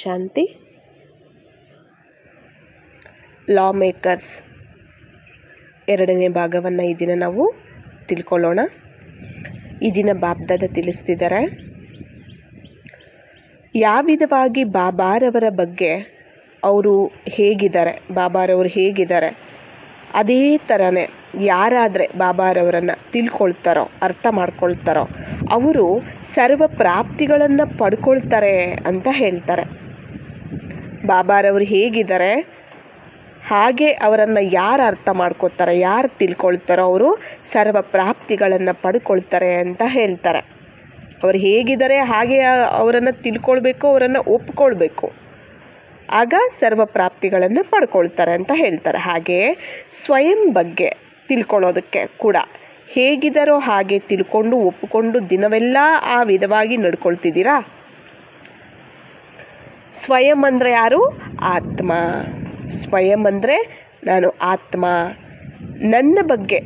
ಶಾಂತಿ ಲಾ makers ಎರಡನೇ ಭಾಗವನ್ನು ಈ ದಿನ ನಾವು ತಿಳ್ಕೊಳ್ಳೋಣ. ಈ ದಿನ ಬಾಬ್ದಾದ ತಿಳಿಸ್ತಿದ್ದಾರೆ ಯಾವ ವಿಧವಾಗಿ ಬಾಬಾರವರ ಬಗ್ಗೆ ಅವರು ಹೇಗಿದ್ದಾರೆ, ಬಾಬಾರವರು ಹೇಗಿದ್ದಾರೆ ಅದೇ ಥರನೇ ಯಾರಾದರೆ ಬಾಬಾರವರನ್ನು ತಿಳ್ಕೊಳ್ತಾರೋ, ಅರ್ಥ ಮಾಡ್ಕೊಳ್ತಾರೋ ಅವರು ಸರ್ವ ಪ್ರಾಪ್ತಿಗಳನ್ನು ಪಡ್ಕೊಳ್ತಾರೆ ಅಂತ ಹೇಳ್ತಾರೆ. ಬಾಬಾರವರು ಹೇಗಿದ್ದಾರೆ ಹಾಗೆ ಅವರನ್ನು ಯಾರು ಅರ್ಥ ಮಾಡ್ಕೊಳ್ತಾರೆ, ಯಾರು ತಿಳ್ಕೊಳ್ತಾರೋ ಅವರು ಸರ್ವ ಪ್ರಾಪ್ತಿಗಳನ್ನು ಪಡ್ಕೊಳ್ತಾರೆ ಅಂತ ಹೇಳ್ತಾರೆ. ಅವರು ಹೇಗಿದ್ದಾರೆ ಹಾಗೆ ಅವರನ್ನು ತಿಳ್ಕೊಳ್ಬೇಕು, ಅವರನ್ನು ಒಪ್ಕೊಳ್ಬೇಕು, ಆಗ ಸರ್ವ ಪ್ರಾಪ್ತಿಗಳನ್ನು ಪಡ್ಕೊಳ್ತಾರೆ ಅಂತ ಹೇಳ್ತಾರೆ. ಹಾಗೆ ಸ್ವಯಂ ಬಗ್ಗೆ ತಿಳ್ಕೊಳ್ಳೋದಕ್ಕೆ ಕೂಡ ಹೇಗಿದ್ದಾರೋ ಹಾಗೆ ತಿಳ್ಕೊಂಡು ಒಪ್ಪಿಕೊಂಡು ದಿನವೆಲ್ಲ ಆ ವಿಧವಾಗಿ ನಡ್ಕೊಳ್ತಿದ್ದೀರಾ. ಸ್ವಯಂ ಅಂದರೆ ಯಾರು? ಆತ್ಮ. ಸ್ವಯಂ ಅಂದರೆ ನಾನು ಆತ್ಮ, ನನ್ನ ಬಗ್ಗೆ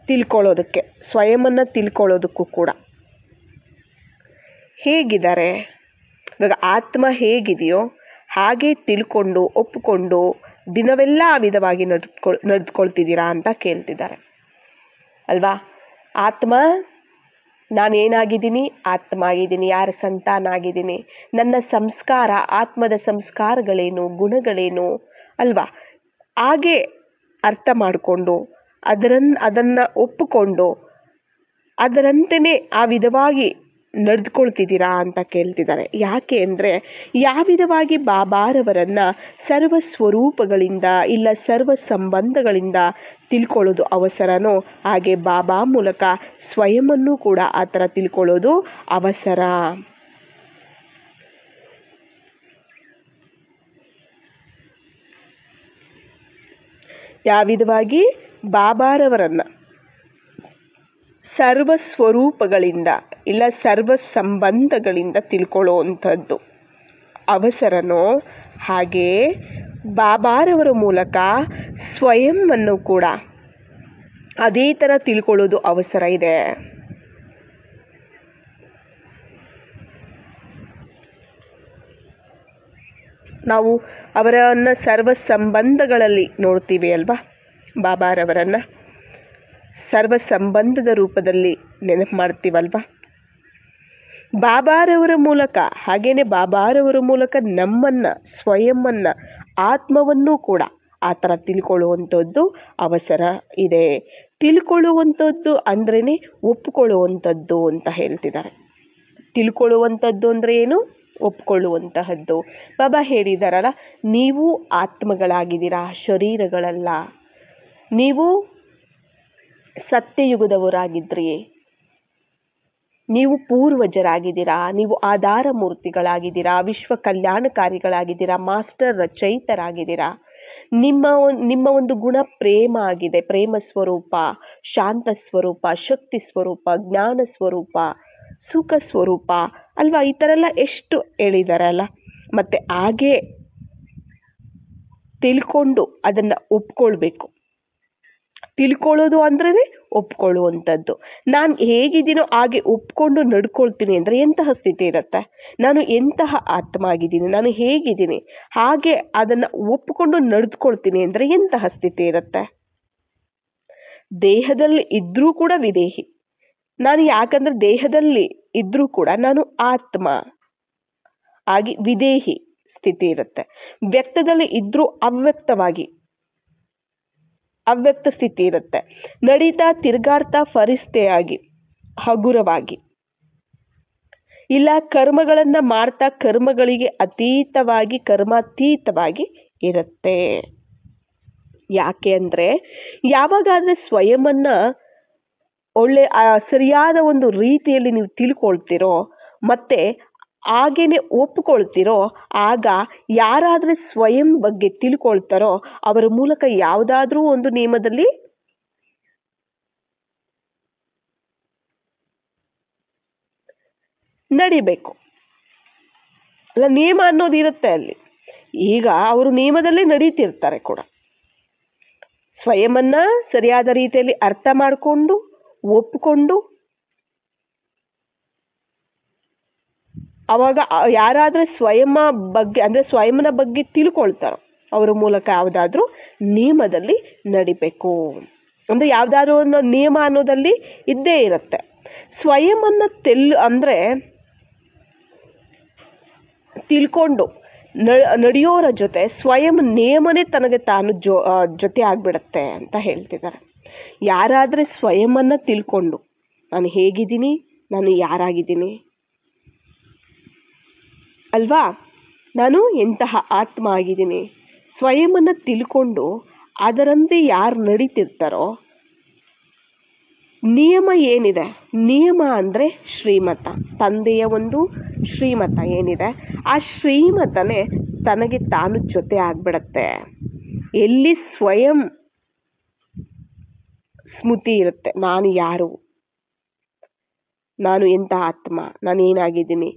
ತಿಳ್ಕೊಳ್ಳೋದಕ್ಕೆ, ಸ್ವಯಂವನ್ನು ತಿಳ್ಕೊಳ್ಳೋದಕ್ಕೂ ಕೂಡ ಹೇಗಿದ್ದಾರೆ, ಇವಾಗ ಆತ್ಮ ಹೇಗಿದೆಯೋ ಹಾಗೆ ತಿಳ್ಕೊಂಡು ಒಪ್ಪಿಕೊಂಡು ದಿನವೆಲ್ಲ ಆ ವಿಧವಾಗಿ ನಡೆದುಕೊಳ್ತಿದ್ದೀರಾ ಅಂತ ಕೇಳ್ತಿದ್ದಾರೆ ಅಲ್ವಾ. ಆತ್ಮ ನಾನೇನಾಗಿದ್ದೀನಿ? ಆತ್ಮ ಆಗಿದ್ದೀನಿ. ಯಾರ ಸಂತಾನ ಆಗಿದ್ದೀನಿ? ನನ್ನ ಸಂಸ್ಕಾರ, ಆತ್ಮದ ಸಂಸ್ಕಾರಗಳೇನು, ಗುಣಗಳೇನು ಅಲ್ವಾ, ಹಾಗೆ ಅರ್ಥ ಮಾಡಿಕೊಂಡು ಅದನ್ನು ಒಪ್ಪಿಕೊಂಡು ಅದರಂತೆಯೇ ಆ ವಿಧವಾಗಿ ನಡೆದುಕೊಳ್ತಿದ್ದೀರಾ ಅಂತ ಕೇಳ್ತಿದ್ದಾರೆ. ಯಾಕೆ ಅಂದರೆ ಯಾವ ವಿಧವಾಗಿ ಬಾಬಾರವರನ್ನು ಸರ್ವ ಸ್ವರೂಪಗಳಿಂದ ಇಲ್ಲ ಸರ್ವ ಸಂಬಂಧಗಳಿಂದ ತಿಳ್ಕೊಳ್ಳೋದು ಅವಸರನೋ ಹಾಗೆ ಬಾಬಾ ಮೂಲಕ ಸ್ವಯಂವನ್ನು ಕೂಡ ಆ ಥರ ತಿಳ್ಕೊಳ್ಳೋದು ಅವಸರ. ಯಾವ ವಿಧವಾಗಿ ಬಾಬಾರವರನ್ನು ಸರ್ವ ಸ್ವರೂಪಗಳಿಂದ ಇಲ್ಲ ಸರ್ವ ಸಂಬಂಧಗಳಿಂದ ತಿಳ್ಕೊಳ್ಳುವಂಥದ್ದು ಅವಸರನೋ ಹಾಗೆ ಬಾಬಾರವರ ಮೂಲಕ ಸ್ವಯಂವನ್ನು ಕೂಡ ಅದೇ ಥರ ತಿಳ್ಕೊಳ್ಳೋದು ಅವಸರ ಇದೆ. ನಾವು ಅವರನ್ನು ಸರ್ವ ಸಂಬಂಧಗಳಲ್ಲಿ ನೋಡ್ತೀವಿ ಅಲ್ವಾ. ಬಾಬಾರವರನ್ನು ಸರ್ವ ಸಂಬಂಧದ ರೂಪದಲ್ಲಿ ನೆನಪು ಮಾಡ್ತೀವಲ್ವ. ಬಾಬಾರವರ ಮೂಲಕ ಹಾಗೇನೆ ಬಾಬಾರವರ ಮೂಲಕ ನಮ್ಮನ್ನು, ಸ್ವಯಂವನ್ನು, ಆತ್ಮವನ್ನು ಕೂಡ ಆ ಥರ ತಿಳ್ಕೊಳ್ಳುವಂಥದ್ದು ಅವಸರ ಇದೆ. ತಿಳ್ಕೊಳ್ಳುವಂಥದ್ದು ಅಂದ್ರೇ ಒಪ್ಪಿಕೊಳ್ಳುವಂಥದ್ದು ಅಂತ ಹೇಳ್ತಿದ್ದಾರೆ. ತಿಳ್ಕೊಳ್ಳುವಂಥದ್ದು ಅಂದರೆ ಏನು? ಒಪ್ಕೊಳ್ಳುವಂತಹದ್ದು. ಬಾಬಾ ಹೇಳಿದಾರಲ್ಲ, ನೀವು ಆತ್ಮಗಳಾಗಿದ್ದೀರಾ, ಶರೀರಗಳಲ್ಲ. ನೀವು ಸತ್ಯಯುಗದವರಾಗಿದ್ರಿ, ನೀವು ಪೂರ್ವಜರಾಗಿದ್ದೀರಾ, ನೀವು ಆಧಾರ ಮೂರ್ತಿಗಳಾಗಿದ್ದೀರಾ, ವಿಶ್ವ ಕಲ್ಯಾಣಕಾರಿಗಳಾಗಿದ್ದೀರಾ, ಮಾಸ್ಟರ್ ರಚಯಿತರಾಗಿದ್ದೀರಾ. ನಿಮ್ಮ ಒಂದು ಗುಣ ಪ್ರೇಮ ಆಗಿದೆ. ಪ್ರೇಮ ಸ್ವರೂಪ, ಶಾಂತ ಸ್ವರೂಪ, ಶಕ್ತಿ ಸ್ವರೂಪ, ಜ್ಞಾನ ಸ್ವರೂಪ, ಸುಖ ಸ್ವರೂಪ ಅಲ್ವಾ. ಈ ಥರ ಎಲ್ಲ ಎಷ್ಟು ಹೇಳಿದ್ದಾರೆ ಅಲ್ಲ. ಮತ್ತೆ ಹಾಗೆ ತಿಳ್ಕೊಂಡು ಅದನ್ನು ಒಪ್ಕೊಳ್ಬೇಕು. ತಿಳ್ಕೊಳ್ಳೋದು ಅಂದ್ರೆ ಒಪ್ಕೊಳ್ಳುವಂಥದ್ದು. ನಾನು ಹೇಗಿದ್ದೀನೋ ಹಾಗೆ ಒಪ್ಕೊಂಡು ನಡ್ಕೊಳ್ತೀನಿ ಅಂದರೆ ಎಂತಹ ಸ್ಥಿತಿ ಇರುತ್ತೆ? ನಾನು ಎಂತಹ ಆತ್ಮ ಆಗಿದ್ದೀನಿ, ನಾನು ಹೇಗಿದ್ದೀನಿ ಹಾಗೆ ಅದನ್ನು ಒಪ್ಕೊಂಡು ನಡೆದುಕೊಳ್ತೀನಿ ಅಂದರೆ ಎಂತಹ ಸ್ಥಿತಿ ಇರುತ್ತೆ? ದೇಹದಲ್ಲಿ ಇದ್ರೂ ಕೂಡ ವಿದೇಹಿ ನಾನು. ಯಾಕಂದ್ರೆ ದೇಹದಲ್ಲಿ ಇದ್ರೂ ಕೂಡ ನಾನು ಆತ್ಮ ಆಗಿ ವಿದೇಹಿ ಸ್ಥಿತಿ ಇರುತ್ತೆ. ವ್ಯಕ್ತದಲ್ಲಿ ಇದ್ರೂ ಅವ್ಯಕ್ತ ಸ್ಥಿತಿ ಇರುತ್ತೆ. ನಡೀತಾ ತಿರುಗಾಡ್ತಾ ಫರಿಸ್ತೆಯಾಗಿ, ಹಗುರವಾಗಿ, ಇಲ್ಲ ಕರ್ಮಗಳನ್ನ ಮಾಡ್ತಾ ಕರ್ಮಗಳಿಗೆ ಅತೀತವಾಗಿ, ಕರ್ಮಾತೀತವಾಗಿ ಇರುತ್ತೆ. ಯಾಕೆ ಅಂದರೆ ಯಾವಾಗಾದ್ರೆ ಸ್ವಯಂವನ್ನ ಒಳ್ಳೆ ಸರಿಯಾದ ಒಂದು ರೀತಿಯಲ್ಲಿ ನೀವು ತಿಳ್ಕೊಳ್ತಿರೋ ಮತ್ತೆ ಹಾಗೇನೆ ಒಪ್ಕೊಳ್ತಿರೋ, ಆಗ ಯಾರಾದ್ರೆ ಸ್ವಯಂ ಬಗ್ಗೆ ತಿಳ್ಕೊಳ್ತಾರೋ ಅವರ ಮೂಲಕ ಯಾವುದಾದ್ರೂ ಒಂದು ನಿಯಮದಲ್ಲಿ ನಡಿಬೇಕು ಅಲ್ಲ. ನಿಯಮ ಅನ್ನೋದು ಇರುತ್ತೆ ಅಲ್ಲಿ. ಈಗ ಅವರು ನಿಯಮದಲ್ಲೇ ನಡೀತಿರ್ತಾರೆ ಕೂಡ. ಸ್ವಯಂವನ್ನ ಸರಿಯಾದ ರೀತಿಯಲ್ಲಿ ಅರ್ಥ ಮಾಡಿಕೊಂಡು ಒಪ್ಪಿಕೊಂಡು ಅವಾಗ ಯಾರಾದ್ರೆ ಸ್ವಯಂ ಬಗ್ಗೆ ಅಂದ್ರೆ ಸ್ವಯಂನ ಬಗ್ಗೆ ತಿಳ್ಕೊಳ್ತಾರೋ ಅವರ ಮೂಲಕ ಯಾವುದಾದ್ರೂ ನಿಯಮದಲ್ಲಿ ನಡಿಬೇಕು. ಅಂದ್ರೆ ಯಾವ್ದಾದ್ರು ಒಂದು ನಿಯಮ ಅನ್ನೋದಲ್ಲಿ ಇದ್ದೇ ಇರುತ್ತೆ. ಸ್ವಯಂನ ಅಂದ್ರೆ ತಿಳ್ಕೊಂಡು ನಡೆಯೋರ ಜೊತೆ ಸ್ವಯಂ ನಿಯಮನೇ ತನಗೆ ತಾನು ಜೊತೆ ಆಗ್ಬಿಡತ್ತೆ ಅಂತ ಹೇಳ್ತಿದ್ದಾರೆ. ಯಾರಾದ್ರೆ ಸ್ವಯಂನ ತಿಳ್ಕೊಂಡು ನಾನು ಹೇಗಿದ್ದೀನಿ, ನಾನು ಯಾರಾಗಿದ್ದೀನಿ ಅಲ್ವಾ, ನಾನು ಎಂತಹ ಆತ್ಮ ಆಗಿದ್ದೀನಿ, ಸ್ವಯಂನ ತಿಳ್ಕೊಂಡು ಅದರಂತೆ ಯಾರು ನಡೀತಿರ್ತಾರೋ, ನಿಯಮ ಏನಿದೆ, ನಿಯಮ ಅಂದ್ರೆ ಶ್ರೀಮತ, ತಂದೆಯ ಒಂದು ಶ್ರೀಮತ ಏನಿದೆ ಆ ಶ್ರೀಮತನೇ ತನಗೆ ತಾನು ಜೊತೆ ಆಗ್ಬಿಡತ್ತೆ. ಎಲ್ಲಿ ಸ್ವಯಂ ಸ್ಮೃತಿ ಇರುತ್ತೆ, ನಾನು ಯಾರು, ನಾನು ಎಂತ ಆತ್ಮ, ನಾನು ಏನಾಗಿದ್ದೀನಿ,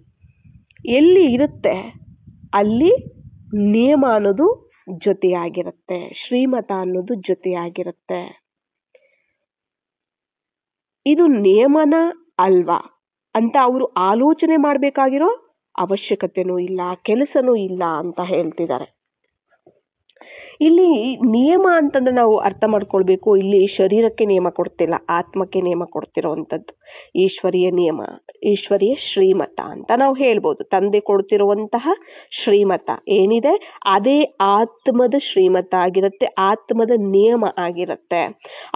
ಎಲ್ಲಿ ಇರುತ್ತೆ ಅಲ್ಲಿ ನಿಯಮ ಅನ್ನೋದು ಜೊತೆಯಾಗಿರುತ್ತೆ, ಶ್ರೀಮತ ಅನ್ನೋದು ಜೊತೆಯಾಗಿರುತ್ತೆ. ಇದು ನಿಯಮನ ಅಲ್ವಾ ಅಂತ ಅವರು ಆಲೋಚನೆ ಮಾಡಬೇಕಾಗಿರೋ ಅವಶ್ಯಕತೆನೂ ಇಲ್ಲ, ಕೆಲಸನೂ ಇಲ್ಲ ಅಂತ ಹೇಳ್ತಿದ್ದಾರೆ. ಇಲ್ಲಿ ನಿಯಮ ಅಂತಂದ್ರೆ ನಾವು ಅರ್ಥ ಮಾಡ್ಕೊಳ್ಬೇಕು, ಇಲ್ಲಿ ಶರೀರಕ್ಕೆ ನಿಯಮ ಕೊಡ್ತಿಲ್ಲ, ಆತ್ಮಕ್ಕೆ ನಿಯಮ ಕೊಡ್ತಿರೋವಂಥದ್ದು ಈಶ್ವರೀಯ ನಿಯಮ, ಈಶ್ವರೀಯ ಶ್ರೀಮತ ಅಂತ ನಾವು ಹೇಳ್ಬೋದು. ತಂದೆ ಕೊಡ್ತಿರುವಂತಹ ಶ್ರೀಮತ ಏನಿದೆ ಅದೇ ಆತ್ಮದ ಶ್ರೀಮತ ಆಗಿರುತ್ತೆ, ಆತ್ಮದ ನಿಯಮ ಆಗಿರುತ್ತೆ.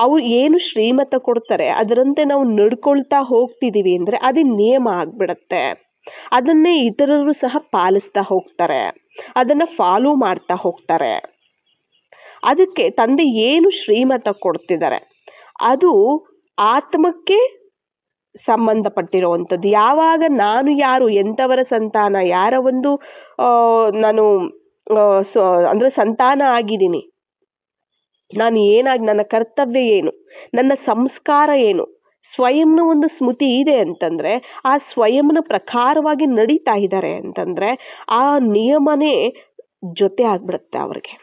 ಅವ್ರು ಏನು ಶ್ರೀಮತ ಕೊಡ್ತಾರೆ ಅದರಂತೆ ನಾವು ನಡ್ಕೊಳ್ತಾ ಹೋಗ್ತಿದೀವಿ ಅಂದ್ರೆ ಅದೇ ನಿಯಮ ಆಗ್ಬಿಡತ್ತೆ. ಅದನ್ನೇ ಇತರರು ಸಹ ಪಾಲಿಸ್ತಾ ಹೋಗ್ತಾರೆ, ಅದನ್ನ ಫಾಲೋ ಮಾಡ್ತಾ ಹೋಗ್ತಾರೆ. ಅದಕ್ಕೆ ತಂದೆ ಏನು ಶ್ರೀಮತ ಕೊಡ್ತಿದ್ದಾರೆ ಅದು ಆತ್ಮಕ್ಕೆ ಸಂಬಂಧಪಟ್ಟಿರುವಂಥದ್ದು. ಯಾವಾಗ ನಾನು ಯಾರು, ಎಂಥವರ ಸಂತಾನ, ಯಾರ ಒಂದು ನಾನು ಅಂದ್ರೆ ಸಂತಾನ ಆಗಿದ್ದೀನಿ, ನಾನು ಏನಾಗಿ, ನನ್ನ ಕರ್ತವ್ಯ ಏನು, ನನ್ನ ಸಂಸ್ಕಾರ ಏನು, ಸ್ವಯಂನ ಒಂದು ಸ್ಮೃತಿ ಇದೆ ಅಂತಂದ್ರೆ ಆ ಸ್ವಯಂನ ಪ್ರಕಾರವಾಗಿ ನಡೀತಾ ಇದ್ದಾರೆ ಅಂತಂದ್ರೆ ಆ ನಿಯಮನೇ ಜೊತೆ ಆಗ್ಬಿಡುತ್ತೆ ಅವ್ರಿಗೆ.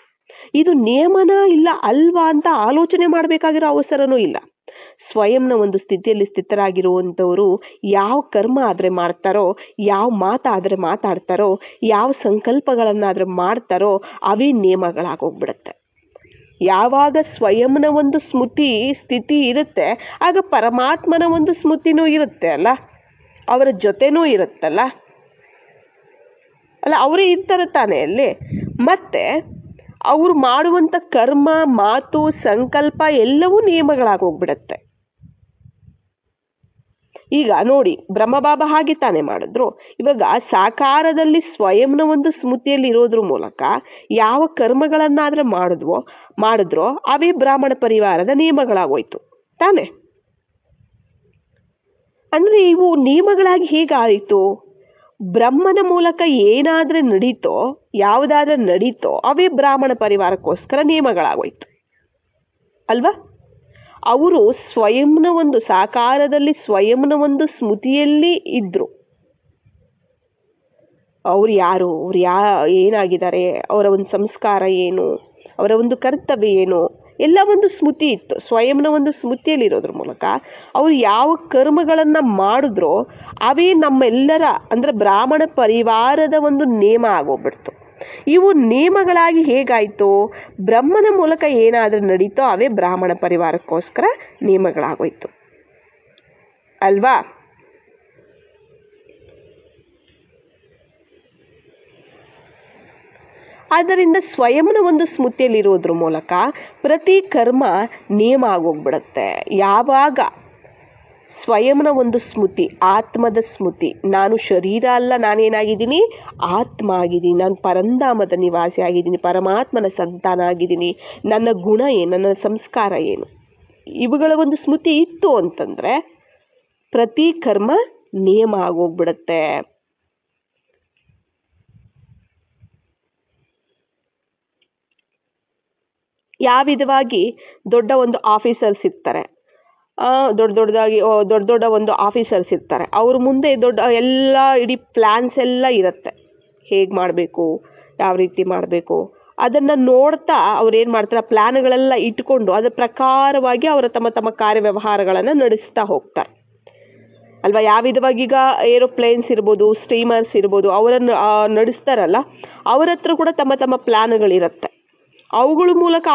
ಇದು ನಿಯಮನ ಇಲ್ಲ ಅಲ್ವಾ ಅಂತ ಆಲೋಚನೆ ಮಾಡಬೇಕಾಗಿರೋ ಅವಸರನೂ ಇಲ್ಲ. ಸ್ವಯಂನ ಒಂದು ಸ್ಥಿತಿಯಲ್ಲಿ ಸ್ಥಿತರಾಗಿರುವಂಥವರು ಯಾವ ಕರ್ಮ ಆದ್ರೆ ಮಾಡ್ತಾರೋ, ಯಾವ ಮಾತಾದ್ರೆ ಮಾತಾಡ್ತಾರೋ, ಯಾವ ಸಂಕಲ್ಪಗಳನ್ನಾದ್ರೆ ಮಾಡ್ತಾರೋ ಅವೇ ನಿಯಮಗಳಾಗೋಗ್ಬಿಡುತ್ತೆ. ಯಾವಾಗ ಸ್ವಯಂನ ಒಂದು ಸ್ಮೃತಿ ಸ್ಥಿತಿ ಇರುತ್ತೆ ಆಗ ಪರಮಾತ್ಮನ ಒಂದು ಸ್ಮೃತಿನೂ ಇರುತ್ತೆ ಅಲ್ಲ, ಅವರ ಜೊತೆನೂ ಇರುತ್ತಲ್ಲ ಅಲ್ಲ, ಅವರೇ ಇರ್ತಾರೆ ತಾನೇ ಅಲ್ಲಿ. ಮತ್ತೆ ಅವ್ರು ಮಾಡುವಂತ ಕರ್ಮ, ಮಾತು, ಸಂಕಲ್ಪ ಎಲ್ಲವೂ ನಿಯಮಗಳಾಗೋಗ್ಬಿಡತ್ತೆ. ಈಗ ನೋಡಿ, ಬ್ರಹ್ಮಬಾಬಾ ಹಾಗೆ ತಾನೇ ಮಾಡಿದ್ರು. ಇವಾಗ ಸಾಕಾರದಲ್ಲಿ ಸ್ವಯಂನ ಒಂದು ಸ್ಮೃತಿಯಲ್ಲಿ ಇರೋದ್ರ ಮೂಲಕ ಯಾವ ಕರ್ಮಗಳನ್ನಾದ್ರೆ ಮಾಡಿದ್ರೋ ಅವೇ ಬ್ರಾಹ್ಮಣ ಪರಿವಾರದ ನಿಯಮಗಳಾಗೋಯ್ತು ತಾನೆ. ಅಂದ್ರೆ ಇವು ನಿಯಮಗಳಾಗಿ ಹೇಗಾಯಿತು? ಬ್ರಹ್ಮನ ಮೂಲಕ ಏನಾದ್ರೆ ನಡೀತೋ, ಯಾವುದಾದ್ರೆ ನಡೀತೋ ಅವೇ ಬ್ರಾಹ್ಮಣ ಪರಿವಾರಕ್ಕೋಸ್ಕರ ನಿಯಮಗಳಾಗೋಯ್ತು ಅಲ್ವಾ. ಅವರು ಸ್ವಯಂನ ಒಂದು ಸಾಕಾರದಲ್ಲಿ ಸ್ವಯಂನ ಒಂದು ಸ್ಮೃತಿಯಲ್ಲಿ ಇದ್ರು. ಅವ್ರು ಯಾರು, ಅವ್ರು ಏನಾಗಿದ್ದಾರೆ, ಅವರ ಒಂದು ಸಂಸ್ಕಾರ ಏನು, ಅವರ ಒಂದು ಕರ್ತವ್ಯ ಏನು, ಎಲ್ಲ ಒಂದು ಸ್ಮೃತಿ ಇತ್ತು. ಸ್ವಯಂನ ಒಂದು ಸ್ಮೃತಿಯಲ್ಲಿ ಇರೋದ್ರ ಮೂಲಕ ಅವ್ರು ಯಾವ ಕರ್ಮಗಳನ್ನ ಮಾಡಿದ್ರೋ ಅವೇ ನಮ್ಮೆಲ್ಲರ ಅಂದ್ರೆ ಬ್ರಾಹ್ಮಣ ಪರಿವಾರದ ಒಂದು ನಿಯಮ ಆಗೋಗ್ಬಿಡ್ತು. ಇವು ನಿಯಮಗಳಾಗಿ ಹೇಗಾಯ್ತು? ಬ್ರಹ್ಮನ ಮೂಲಕ ಏನಾದ್ರೂ ನಡೀತೋ ಅವೇ ಬ್ರಾಹ್ಮಣ ಪರಿವಾರಕ್ಕೋಸ್ಕರ ನಿಯಮಗಳಾಗೋಯ್ತು ಅಲ್ವಾ. ಆದ್ದರಿಂದ ಸ್ವಯಂನ ಒಂದು ಸ್ಮೃತಿಯಲ್ಲಿ ಇರೋದ್ರ ಮೂಲಕ ಪ್ರತಿ ಕರ್ಮ ನಿಯಮ ಆಗೋಗ್ಬಿಡತ್ತೆ. ಯಾವಾಗ ಸ್ವಯಂನ ಒಂದು ಸ್ಮೃತಿ, ಆತ್ಮದ ಸ್ಮೃತಿ, ನಾನು ಶರೀರ ಅಲ್ಲ, ನಾನೇನಾಗಿದ್ದೀನಿ, ಆತ್ಮ ಆಗಿದ್ದೀನಿ, ನಾನು ಪರಂಧಾಮದ ನಿವಾಸಿ ಆಗಿದ್ದೀನಿ, ಪರಮಾತ್ಮನ ಸಂತಾನ ಆಗಿದ್ದೀನಿ, ನನ್ನ ಗುಣ ಏನು, ನನ್ನ ಸಂಸ್ಕಾರ ಏನು, ಇವುಗಳ ಒಂದು ಸ್ಮೃತಿ ಇತ್ತು ಅಂತಂದ್ರೆ ಪ್ರತಿ ಕರ್ಮ ನಿಯಮ ಆಗೋಗ್ಬಿಡತ್ತೆ. ಯಾವ ವಿಧವಾಗಿ ದೊಡ್ಡ ಒಂದು ಆಫೀಸರ್ಸ್ ಇರ್ತಾರೆ, ದೊಡ್ಡ ಒಂದು ಆಫೀಸರ್ಸ್ ಇರ್ತಾರೆ, ಅವ್ರ ಮುಂದೆ ದೊಡ್ಡ ಎಲ್ಲ ಇಡೀ ಪ್ಲಾನ್ಸ್ ಎಲ್ಲ ಇರುತ್ತೆ, ಹೇಗೆ ಮಾಡಬೇಕು, ಯಾವ ರೀತಿ ಮಾಡಬೇಕು, ಅದನ್ನ ನೋಡ್ತಾ ಅವ್ರು ಏನು ಮಾಡ್ತಾರೆ, ಪ್ಲಾನ್ಗಳೆಲ್ಲ ಇಟ್ಕೊಂಡು ಅದರ ಪ್ರಕಾರವಾಗಿ ಅವರ ತಮ್ಮ ಕಾರ್ಯವ್ಯವಹಾರಗಳನ್ನು ನಡೆಸ್ತಾ ಹೋಗ್ತಾರೆ ಅಲ್ವಾ. ಯಾವ ವಿಧವಾಗಿ ಈಗ ಏರೋಪ್ಲೇನ್ಸ್ ಇರ್ಬೋದು, ಸ್ಟೀಮರ್ಸ್ ಇರ್ಬೋದು, ಅವರನ್ನು ನಡೆಸ್ತಾರಲ್ಲ, ಅವರ ಹತ್ರ ಕೂಡ ತಮ್ಮ ತಮ್ಮ ಪ್ಲಾನ್ಗಳಿರುತ್ತೆ. ಅವುಗಳ ಮೂಲಕ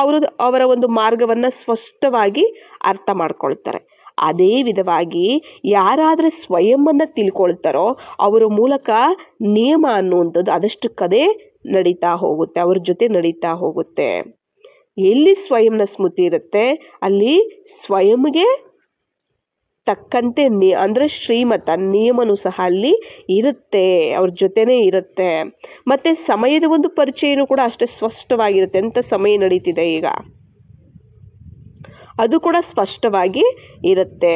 ಅವರ ಒಂದು ಮಾರ್ಗವನ್ನು ಸ್ಪಷ್ಟವಾಗಿ ಅರ್ಥ ಮಾಡ್ಕೊಳ್ತಾರೆ. ಅದೇ ವಿಧವಾಗಿ ಯಾರಾದರೆ ಸ್ವಯಂವನ್ನು ತಿಳ್ಕೊಳ್ತಾರೋ ಅವರ ಮೂಲಕ ನಿಯಮ ಅನ್ನುವಂಥದ್ದು ಅದಷ್ಟಕ್ಕದೇ ನಡೀತಾ ಹೋಗುತ್ತೆ, ಅವ್ರ ಜೊತೆ ನಡೀತಾ ಹೋಗುತ್ತೆ. ಎಲ್ಲಿ ಸ್ವಯಂನ ಸ್ಮೃತಿ ಇರುತ್ತೆ ಅಲ್ಲಿ ಸ್ವಯಂಗೆ ತಕ್ಕಂತೆ ಅಂದರೆ ಶ್ರೀಮತ ನಿಯಮನೂ ಸಹ ಅಲ್ಲಿ ಇರುತ್ತೆ, ಅವ್ರ ಜೊತೆನೇ ಇರುತ್ತೆ. ಮತ್ತೆ ಸಮಯದ ಒಂದು ಪರಿಚಯನೂ ಕೂಡ ಅಷ್ಟೇ ಸ್ಪಷ್ಟವಾಗಿರುತ್ತೆ. ಎಂಥ ಸಮಯ ನಡೀತಿದೆ ಈಗ ಅದು ಕೂಡ ಸ್ಪಷ್ಟವಾಗಿ ಇರುತ್ತೆ.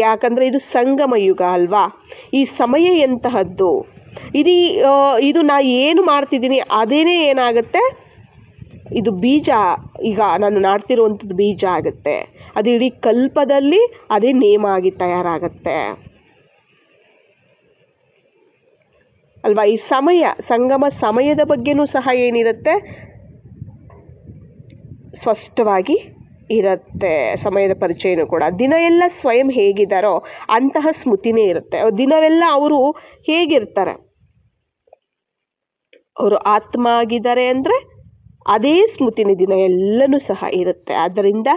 ಯಾಕಂದ್ರೆ ಇದು ಸಂಗಮ ಯುಗ ಅಲ್ವಾ. ಈ ಸಮಯ ಎಂತಹದ್ದು, ಇದು ನಾ ಏನು ಮಾಡ್ತಿದ್ದೀನಿ ಅದೇನೇ ಏನಾಗುತ್ತೆ, ಇದು ಬೀಜ, ಈಗ ನಾನು ನಾಡ್ತಿರುವಂಥದ್ದು ಬೀಜ ಆಗುತ್ತೆ. ಅದು ಇಡೀ ಕಲ್ಪದಲ್ಲಿ ಅದೇ ನೇಮ ಆಗಿ ತಯಾರಾಗತ್ತೆ ಅಲ್ವಾ. ಈ ಸಂಗಮ ಸಮಯದ ಬಗ್ಗೆನೂ ಸಹ ಏನಿರುತ್ತೆ, ಸ್ಪಷ್ಟವಾಗಿ ಇರುತ್ತೆ. ಸಮಯದ ಪರಿಚಯನೂ ಕೂಡ ದಿನ ಎಲ್ಲ ಸ್ವಯಂ ಹೇಗಿದ್ದಾರೋ ಅಂತಹ ಸ್ಮೃತಿನೇ ಇರುತ್ತೆ. ದಿನವೆಲ್ಲ ಅವರು ಹೇಗಿರ್ತಾರೆ, ಅವರು ಆತ್ಮ ಆಗಿದ್ದಾರೆ ಅಂದರೆ ಅದೇ ಸ್ಮೃತಿನ ದಿನ ಎಲ್ಲನೂ ಸಹ ಇರುತ್ತೆ. ಆದ್ದರಿಂದ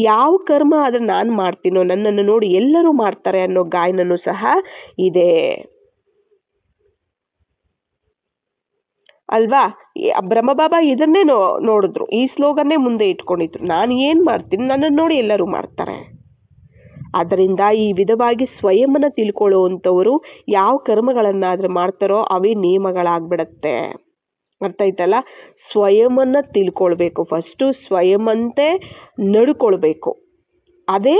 ಯಾವ ಕರ್ಮ ಆದರೆ ನಾನು ಮಾಡ್ತೀನೋ ನನ್ನನ್ನು ನೋಡಿ ಎಲ್ಲರೂ ಮಾಡ್ತಾರೆ ಅನ್ನೋ ಗಾಯನೂ ಸಹ ಇದೆ ಅಲ್ವಾ. ಬ್ರಹ್ಮಬಾಬಾ ಇದನ್ನೇ ನೋಡಿದ್ರು, ಈ ಸ್ಲೋಗನ್ನೇ ಮುಂದೆ ಇಟ್ಕೊಂಡಿದ್ರು. ನಾನು ಏನು ಮಾಡ್ತೀನಿ ನನ್ನನ್ನು ನೋಡಿ ಎಲ್ಲರೂ ಮಾಡ್ತಾರೆ. ಆದ್ದರಿಂದ ಈ ವಿಧವಾಗಿ ಸ್ವಯಂನ ತಿಳ್ಕೊಳ್ಳುವಂಥವರು ಯಾವ ಕರ್ಮಗಳನ್ನಾದ್ರೆ ಮಾಡ್ತಾರೋ ಅವೇ ನಿಯಮಗಳಾಗ್ಬಿಡತ್ತೆ. ಅರ್ಥ ಆಯ್ತಲ್ಲ. ಸ್ವಯಂನ ತಿಳ್ಕೊಳ್ಬೇಕು, ಫಸ್ಟು ಸ್ವಯಂಂತೆ ನಡ್ಕೊಳ್ಬೇಕು. ಅದೇ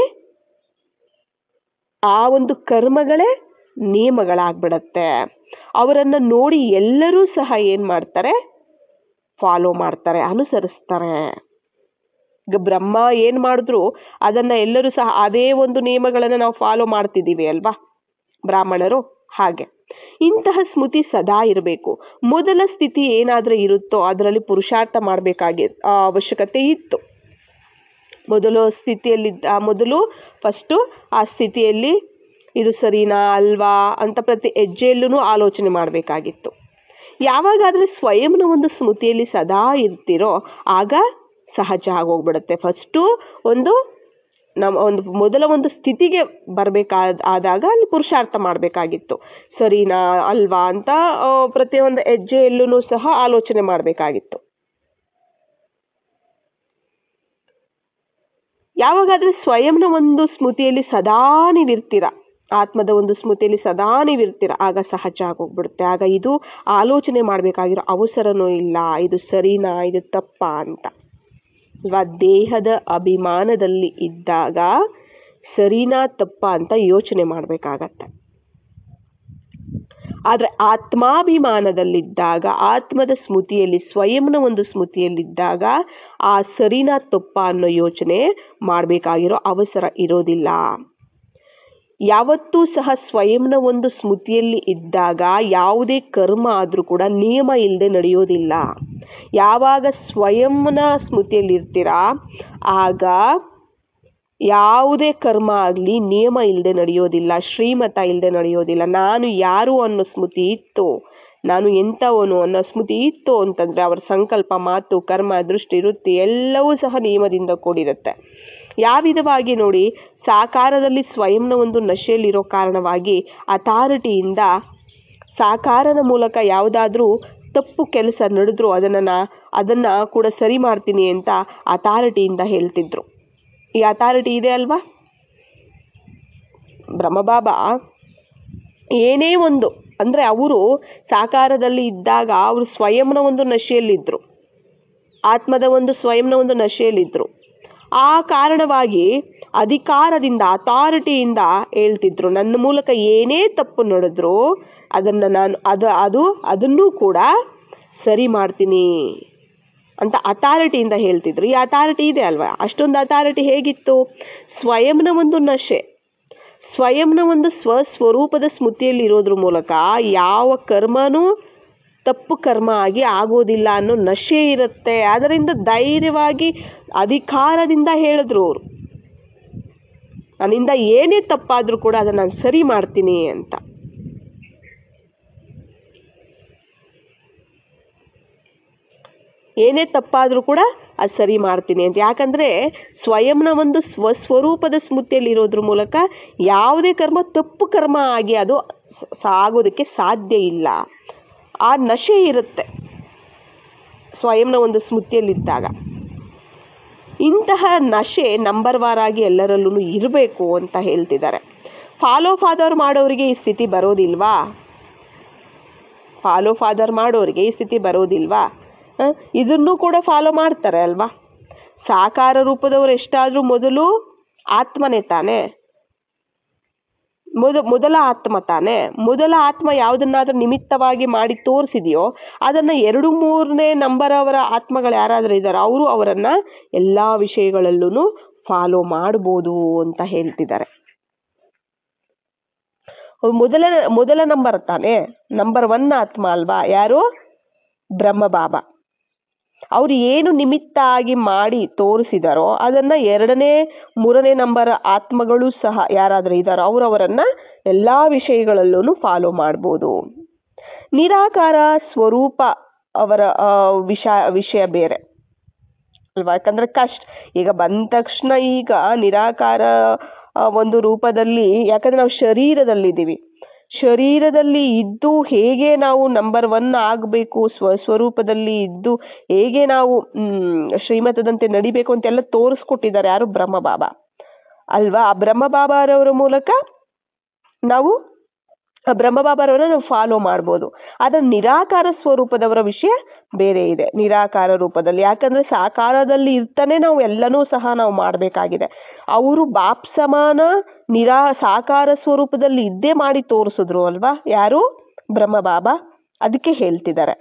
ಆ ಒಂದು ಕರ್ಮಗಳೇ ನಿಯಮಗಳಾಗ್ಬಿಡತ್ತೆ. ಅವರನ್ನು ನೋಡಿ ಎಲ್ಲರೂ ಸಹ ಏನು ಮಾಡ್ತಾರೆ, ಫಾಲೋ ಮಾಡ್ತಾರೆ, ಅನುಸರಿಸ್ತಾರೆ. ಈಗ ಬ್ರಹ್ಮ ಏನು ಮಾಡಿದ್ರು ಅದನ್ನು ಎಲ್ಲರೂ ಸಹ ಅದೇ ಒಂದು ನಿಯಮಗಳನ್ನು ನಾವು ಫಾಲೋ ಮಾಡ್ತಿದ್ದೀವಿ ಅಲ್ವಾ ಬ್ರಾಹ್ಮಣರು. ಹಾಗೆ ಇಂತಹ ಸ್ಮೃತಿ ಸದಾ ಇರಬೇಕು. ಮೊದಲ ಸ್ಥಿತಿ ಏನಾದರೂ ಇರುತ್ತೋ ಅದರಲ್ಲಿ ಪುರುಷಾರ್ಥ ಮಾಡಬೇಕಾಗಿ ಅವಶ್ಯಕತೆ ಇತ್ತು. ಮೊದಲು ಫಸ್ಟು ಆ ಸ್ಥಿತಿಯಲ್ಲಿ ಇದು ಸರಿನಾ ಅಲ್ವಾ ಅಂತ ಪ್ರತಿ ಹೆಜ್ಜೆಯಲ್ಲೂ ಆಲೋಚನೆ ಮಾಡಬೇಕಾಗಿತ್ತು. ಯಾವಾಗಾದರೆ ಸ್ವಯಂನ ಒಂದು ಸ್ಮೃತಿಯಲ್ಲಿ ಸದಾ ಇರ್ತಿರೋ ಆಗ ಸಹಜ ಆಗೋಗ್ಬಿಡುತ್ತೆ. ಫಸ್ಟು ಒಂದು ಮೊದಲ ಒಂದು ಸ್ಥಿತಿಗೆ ಆದಾಗ ಅಲ್ಲಿ ಪುರುಷಾರ್ಥ ಮಾಡಬೇಕಾಗಿತ್ತು. ಸರಿನಾ ಅಲ್ವಾ ಅಂತ ಪ್ರತಿಯೊಂದು ಹೆಜ್ಜೆಯಲ್ಲೂ ಸಹ ಆಲೋಚನೆ ಮಾಡಬೇಕಾಗಿತ್ತು. ಯಾವಾಗಾದ್ರೆ ಸ್ವಯಂನ ಒಂದು ಸ್ಮೃತಿಯಲ್ಲಿ ಸದಾ ನೀವಿರ್ತೀರ, ಆತ್ಮದ ಒಂದು ಸ್ಮೃತಿಯಲ್ಲಿ ಸದಾ ನೀವಿರ್ತೀರ, ಆಗ ಸಹಜ ಆಗೋಗ್ಬಿಡುತ್ತೆ. ಆಗ ಇದು ಆಲೋಚನೆ ಮಾಡಬೇಕಾಗಿರೋ ಅವಸರನೂ ಇಲ್ಲ, ಇದು ಸರಿನಾ ಇದು ತಪ್ಪಾ ಅಂತ ಅಲ್ವಾ. ದೇಹದ ಅಭಿಮಾನದಲ್ಲಿ ಇದ್ದಾಗ ಸರಿನಾ ತಪ್ಪಾ ಅಂತ ಯೋಚನೆ ಮಾಡಬೇಕಾಗತ್ತೆ. ಆದರೆ ಆತ್ಮಾಭಿಮಾನದಲ್ಲಿದ್ದಾಗ, ಆತ್ಮದ ಸ್ಮೃತಿಯಲ್ಲಿ, ಸ್ವಯಂನ ಒಂದು ಸ್ಮೃತಿಯಲ್ಲಿದ್ದಾಗ ಆ ಸರಿನಾ ತಪ್ಪಾ ಅನ್ನೋ ಯೋಚನೆ ಮಾಡಬೇಕಾಗಿರೋ ಅವಸರ ಇರೋದಿಲ್ಲ. ಯಾವತ್ತೂ ಸಹ ಸ್ವಯಂನ ಒಂದು ಸ್ಮೃತಿಯಲ್ಲಿ ಇದ್ದಾಗ ಯಾವುದೇ ಕರ್ಮ ಆದರೂ ಕೂಡ ನಿಯಮ ಇಲ್ಲದೆ ನಡೆಯೋದಿಲ್ಲ. ಯಾವಾಗ ಸ್ವಯಂನ ಸ್ಮೃತಿಯಲ್ಲಿ ಇರ್ತೀರಾ ಆಗ ಯಾವುದೇ ಕರ್ಮ ಆಗಲಿ ನಿಯಮ ಇಲ್ಲದೆ ನಡೆಯೋದಿಲ್ಲ, ಶ್ರೀಮತ ಇಲ್ಲದೆ ನಡೆಯೋದಿಲ್ಲ. ನಾನು ಯಾರು ಅನ್ನೋ ಸ್ಮೃತಿ ಇತ್ತು, ನಾನು ಎಂಥವನು ಅನ್ನೋ ಸ್ಮೃತಿ ಇತ್ತು ಅಂತಂದರೆ ಅವರ ಸಂಕಲ್ಪ, ಮಾತು, ಕರ್ಮ, ದೃಷ್ಟಿ, ವೃತ್ತಿ ಎಲ್ಲವೂ ಸಹ ನಿಯಮದಿಂದ ಕೂಡಿರುತ್ತೆ. ಯಾವ ವಿಧವಾಗಿ ನೋಡಿ, ಸಾಕಾರದಲ್ಲಿ ಸ್ವಯಂನ ಒಂದು ನಶೆಯಲ್ಲಿರೋ ಕಾರಣವಾಗಿ ಅಥಾರಿಟಿಯಿಂದ ಸಾಕಾರದ ಮೂಲಕ ಯಾವುದಾದ್ರೂ ತಪ್ಪು ಕೆಲಸ ನಡೆದ್ರು ಅದನ್ನು ಕೂಡ ಸರಿ ಮಾಡ್ತೀನಿ ಅಂತ ಅಥಾರಿಟಿಯಿಂದ ಹೇಳ್ತಿದ್ರು. ಈ ಅಥಾರಿಟಿ ಇದೆ ಅಲ್ವಾ. ಬ್ರಹ್ಮಬಾಬಾ ಏನೇ ಒಂದು ಅಂದರೆ ಅವರು ಸಾಕಾರದಲ್ಲಿ ಇದ್ದಾಗ ಅವರು ಸ್ವಯಂನ ಒಂದು ನಶೆಯಲ್ಲಿದ್ದರು, ಆತ್ಮದ ಒಂದು ಸ್ವಯಂನ ಒಂದು ನಶೆಯಲ್ಲಿದ್ದರು. ಆ ಕಾರಣವಾಗಿ ಅಧಿಕಾರದಿಂದ, ಅಥಾರಿಟಿಯಿಂದ ಹೇಳ್ತಿದ್ರು, ನನ್ನ ಮೂಲಕ ಏನೇ ತಪ್ಪು ನಡೆದ್ರು ಅದನ್ನೂ ಕೂಡ ಸರಿ ಮಾಡ್ತೀನಿ ಅಂತ ಅಥಾರಿಟಿಯಿಂದ ಹೇಳ್ತಿದ್ರು. ಈ ಅಥಾರಿಟಿ ಇದೆ ಅಲ್ವಾ. ಅಷ್ಟೊಂದು ಅಥಾರಿಟಿ ಹೇಗಿತ್ತು, ಸ್ವಯಂನ ಒಂದು ನಶೆ, ಸ್ವಯಂನ ಒಂದು ಸ್ವಸ್ವರೂಪದ ಸ್ಮೃತಿಯಲ್ಲಿ ಇರೋದ್ರ ಮೂಲಕ ಯಾವ ಕರ್ಮನೂ ತಪ್ಪು ಕರ್ಮ ಆಗಿ ಆಗೋದಿಲ್ಲ ಅನ್ನೋ ನಶೆ ಇರುತ್ತೆ. ಅದರಿಂದ ಧೈರ್ಯವಾಗಿ ಅಧಿಕಾರದಿಂದ ಹೇಳಿದ್ರು ಅವರು ನನ್ನಿಂದ ಏನೇ ತಪ್ಪಾದ್ರೂ ಕೂಡ ಅದನ್ನ ನಾನು ಸರಿ ಮಾಡ್ತೀನಿ ಅಂತ. ಏನೇ ತಪ್ಪಾದ್ರೂ ಕೂಡ ಅದು ಸರಿ ಮಾಡ್ತೀನಿ ಅಂತ. ಯಾಕಂದ್ರೆ ಸ್ವಯಂನ ಒಂದು ಸ್ವಸ್ವರೂಪದ ಸ್ಮೃತಿಯಲ್ಲಿ ಇರೋದ್ರ ಮೂಲಕ ಯಾವುದೇ ಕರ್ಮ ತಪ್ಪು ಕರ್ಮ ಆಗಿ ಅದು ಆಗೋದಕ್ಕೆ ಸಾಧ್ಯ ಇಲ್ಲ. ಆ ನಶೆ ಇರುತ್ತೆ ಸ್ವಯಂನ ಒಂದು ಸ್ಮೃತಿಯಲ್ಲಿದ್ದಾಗ. ಇಂತಹ ನಶೆ ನಂಬರ್ ವಾರಾಗಿ ಎಲ್ಲರಲ್ಲೂ ಇರಬೇಕು ಅಂತ ಹೇಳ್ತಿದ್ದಾರೆ. ಫಾಲೋ ಫಾದರ್ ಮಾಡೋರಿಗೆ ಈ ಸ್ಥಿತಿ ಬರೋದಿಲ್ವಾ? ಫಾಲೋ ಫಾದರ್ ಮಾಡೋರಿಗೆ ಈ ಸ್ಥಿತಿ ಬರೋದಿಲ್ವಾ? ಇದನ್ನು ಕೂಡ ಫಾಲೋ ಮಾಡ್ತಾರೆ ಅಲ್ವಾ? ಸಾಕಾರ ರೂಪದವರು ಎಷ್ಟಾದ್ರೂ ಮೊದಲು ಆತ್ಮನೇ ತಾನೆ, ಮೊದಲ ಆತ್ಮ ತಾನೆ. ಮೊದಲ ಆತ್ಮ ಯಾವುದನ್ನಾದ್ರೂ ನಿಮಿತ್ತವಾಗಿ ಮಾಡಿ ತೋರಿಸಿದೆಯೋ ಅದನ್ನ 2-3ನೇ ನಂಬರ್ ಅವರ ಆತ್ಮಗಳು ಯಾರಾದ್ರೂ ಇದ್ದಾರೆ ಅವರು ಅವರನ್ನ ಎಲ್ಲಾ ವಿಷಯಗಳಲ್ಲೂ ಫಾಲೋ ಮಾಡ್ಬೋದು ಅಂತ ಹೇಳ್ತಿದ್ದಾರೆ. ಮೊದಲ ನಂಬರ್ ತಾನೆ, ನಂಬರ್ 1 ಆತ್ಮ ಅಲ್ವಾ? ಯಾರು? ಬ್ರಹ್ಮ ಬಾಬಾ. ಅವ್ರು ಏನು ನಿಮಿತ್ತ ಆಗಿ ಮಾಡಿ ತೋರಿಸಿದಾರೋ ಅದನ್ನ 2ನೇ 3ನೇ ನಂಬರ್ ಆತ್ಮಗಳು ಸಹ ಯಾರಾದ್ರೂ ಇದ್ದಾರೋ ಅವರವರನ್ನ ಎಲ್ಲಾ ವಿಷಯಗಳಲ್ಲೂ ಫಾಲೋ ಮಾಡ್ಬೋದು. ನಿರಾಕಾರ ಸ್ವರೂಪ ಅವರ ವಿಷಯ ಬೇರೆ ಅಲ್ವಾ? ಯಾಕಂದ್ರೆ ಈಗ ಬಂದ ತಕ್ಷಣ ಈಗ ನಿರಾಕಾರ ಒಂದು ರೂಪದಲ್ಲಿ, ಯಾಕಂದ್ರೆ ನಾವು ಶರೀರದಲ್ಲಿದ್ದೀವಿ, ಶರೀರದಲ್ಲಿ ಇದ್ದು ಹೇಗೆ ನಾವು ನಂಬರ್ 1 ಆಗಬೇಕು, ಸ್ವರೂಪದಲ್ಲಿ ಇದ್ದು ಹೇಗೆ ನಾವು ಶ್ರೀಮತದಂತೆ ನಡಿಬೇಕು ಅಂತೆಲ್ಲ ತೋರಿಸ್ಕೊಟ್ಟಿದ್ದಾರೆ ಯಾರು? ಬ್ರಹ್ಮ ಬಾಬಾ ಅಲ್ವಾ? ಆ ಬ್ರಹ್ಮ ಬಾಬಾರವರ ಮೂಲಕ ನಾವು ಬ್ರಹ್ಮ ಬಾಬಾರವರನ್ನ ನಾವು ಫಾಲೋ ಮಾಡ್ಬೋದು. ಆದ್ರೆ ನಿರಾಕಾರ ಸ್ವರೂಪದವರ ವಿಷಯ ಬೇರೆ ಇದೆ. ನಿರಾಕಾರ ರೂಪದಲ್ಲಿ, ಯಾಕಂದ್ರೆ ಸಾಕಾರದಲ್ಲಿ ಇರ್ತಾನೆ ನಾವು ಎಲ್ಲನೂ ಸಹ ನಾವು ಮಾಡಬೇಕಾಗಿದೆ. ಅವರು ಬಾಪ್ ಸಮಾನ ಸಾಕಾರ ಸ್ವರೂಪದಲ್ಲಿ ಇದ್ದೇ ಮಾಡಿ ತೋರಿಸಿದ್ರು ಅಲ್ವಾ? ಯಾರು? ಬ್ರಹ್ಮ ಬಾಬಾ. ಅದಕ್ಕೆ ಹೇಳ್ತಿದ್ದಾರೆ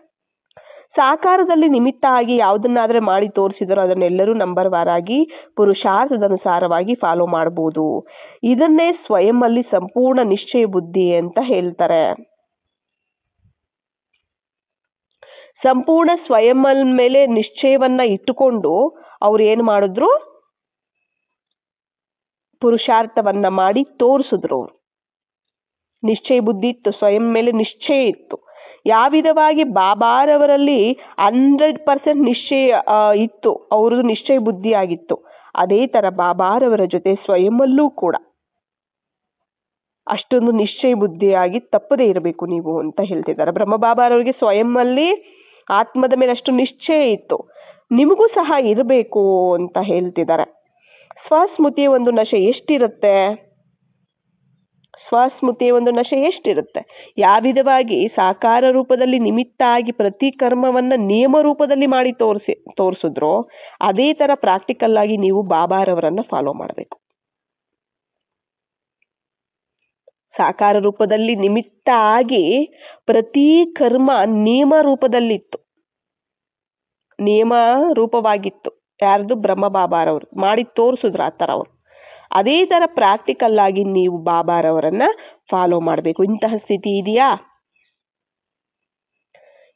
ಸಾಕಾರದಲ್ಲಿ ನಿಮಿತ್ತ ಆಗಿ ಯಾವುದನ್ನಾದ್ರೆ ಮಾಡಿ ತೋರಿಸಿದ್ರು ಅದನ್ನೆಲ್ಲರೂ ನಂಬರ್ ವಾರಾಗಿ ಪುರುಷಾರ್ಥದನುಸಾರವಾಗಿ ಫಾಲೋ ಮಾಡಬಹುದು. ಇದನ್ನೇ ಸ್ವಯಂ ಅಲ್ಲಿ ಸಂಪೂರ್ಣ ನಿಶ್ಚಯ ಬುದ್ಧಿ ಅಂತ ಹೇಳ್ತಾರೆ. ಸಂಪೂರ್ಣ ಸ್ವಯಂ ಮೇಲೆ ನಿಶ್ಚಯವನ್ನ ಇಟ್ಟುಕೊಂಡು ಅವ್ರು ಏನ್ ಮಾಡಿದ್ರು? ಪುರುಷಾರ್ಥವನ್ನ ಮಾಡಿ ತೋರಿಸಿದ್ರು. ಅವರು ನಿಶ್ಚಯ ಬುದ್ಧಿ ಇತ್ತು, ಸ್ವಯಂ ಮೇಲೆ ನಿಶ್ಚಯ ಇತ್ತು. ಯಾವ ವಿಧವಾಗಿ ಬಾಬಾರವರಲ್ಲಿ 100% ನಿಶ್ಚಯ ಇತ್ತು, ಅವ್ರದ್ದು ನಿಶ್ಚಯ ಬುದ್ಧಿ ಆಗಿತ್ತು, ಅದೇ ತರ ಬಾಬಾರವರ ಜೊತೆ ಸ್ವಯಂಲ್ಲೂ ಕೂಡ ಅಷ್ಟೊಂದು ನಿಶ್ಚಯ ಬುದ್ಧಿಯಾಗಿ ತಪ್ಪದೇ ಇರಬೇಕು ನೀವು ಅಂತ ಹೇಳ್ತಿದ್ದಾರೆ. ಬ್ರಹ್ಮ ಬಾಬಾರವರಿಗೆ ಸ್ವಯಂಲ್ಲಿ ಆತ್ಮದ ಮೇಲೆ ಅಷ್ಟು ನಿಶ್ಚಯ ಇತ್ತು, ನಿಮಗೂ ಸಹ ಇರಬೇಕು ಅಂತ ಹೇಳ್ತಿದ್ದಾರೆ. ಸ್ವಸ್ಮೃತಿಯ ಒಂದು ನಶೆ ಎಷ್ಟಿರುತ್ತೆ? ಸ್ವಸ್ಮೃತಿಯ ಒಂದು ನಶೆ ಎಷ್ಟಿರುತ್ತೆ? ಯಾವ ವಿಧವಾಗಿ ಸಾಕಾರ ರೂಪದಲ್ಲಿ ನಿಮಿತ್ತ ಆಗಿ ಪ್ರತಿ ಕರ್ಮವನ್ನ ನಿಯಮ ರೂಪದಲ್ಲಿ ಮಾಡಿ ತೋರಿಸಿದ್ರೋ ಅದೇ ತರ ಪ್ರಾಕ್ಟಿಕಲ್ ಆಗಿ ನೀವು ಬಾಬಾರವರನ್ನ ಫಾಲೋ ಮಾಡಬೇಕು. ಸಾಕಾರ ರೂಪದಲ್ಲಿ ನಿಮಿತ್ತ ಆಗಿ ಪ್ರತಿ ಕರ್ಮ ನಿಯಮ ರೂಪದಲ್ಲಿತ್ತು, ನಿಯಮ ರೂಪವಾಗಿತ್ತು. ಯಾರ್ದು? ಬ್ರಹ್ಮ ಬಾಬಾರವರು ಮಾಡಿ ತೋರಿಸಿದ್ರು ಆ ತರ ಅವರು. ಅದೇ ತರ ಪ್ರಾಕ್ಟಿಕಲ್ ಆಗಿ ನೀವು ಬಾಬಾರವರನ್ನ ಫಾಲೋ ಮಾಡಬೇಕು. ಇಂತಹ ಸ್ಥಿತಿ ಇದೆಯಾ?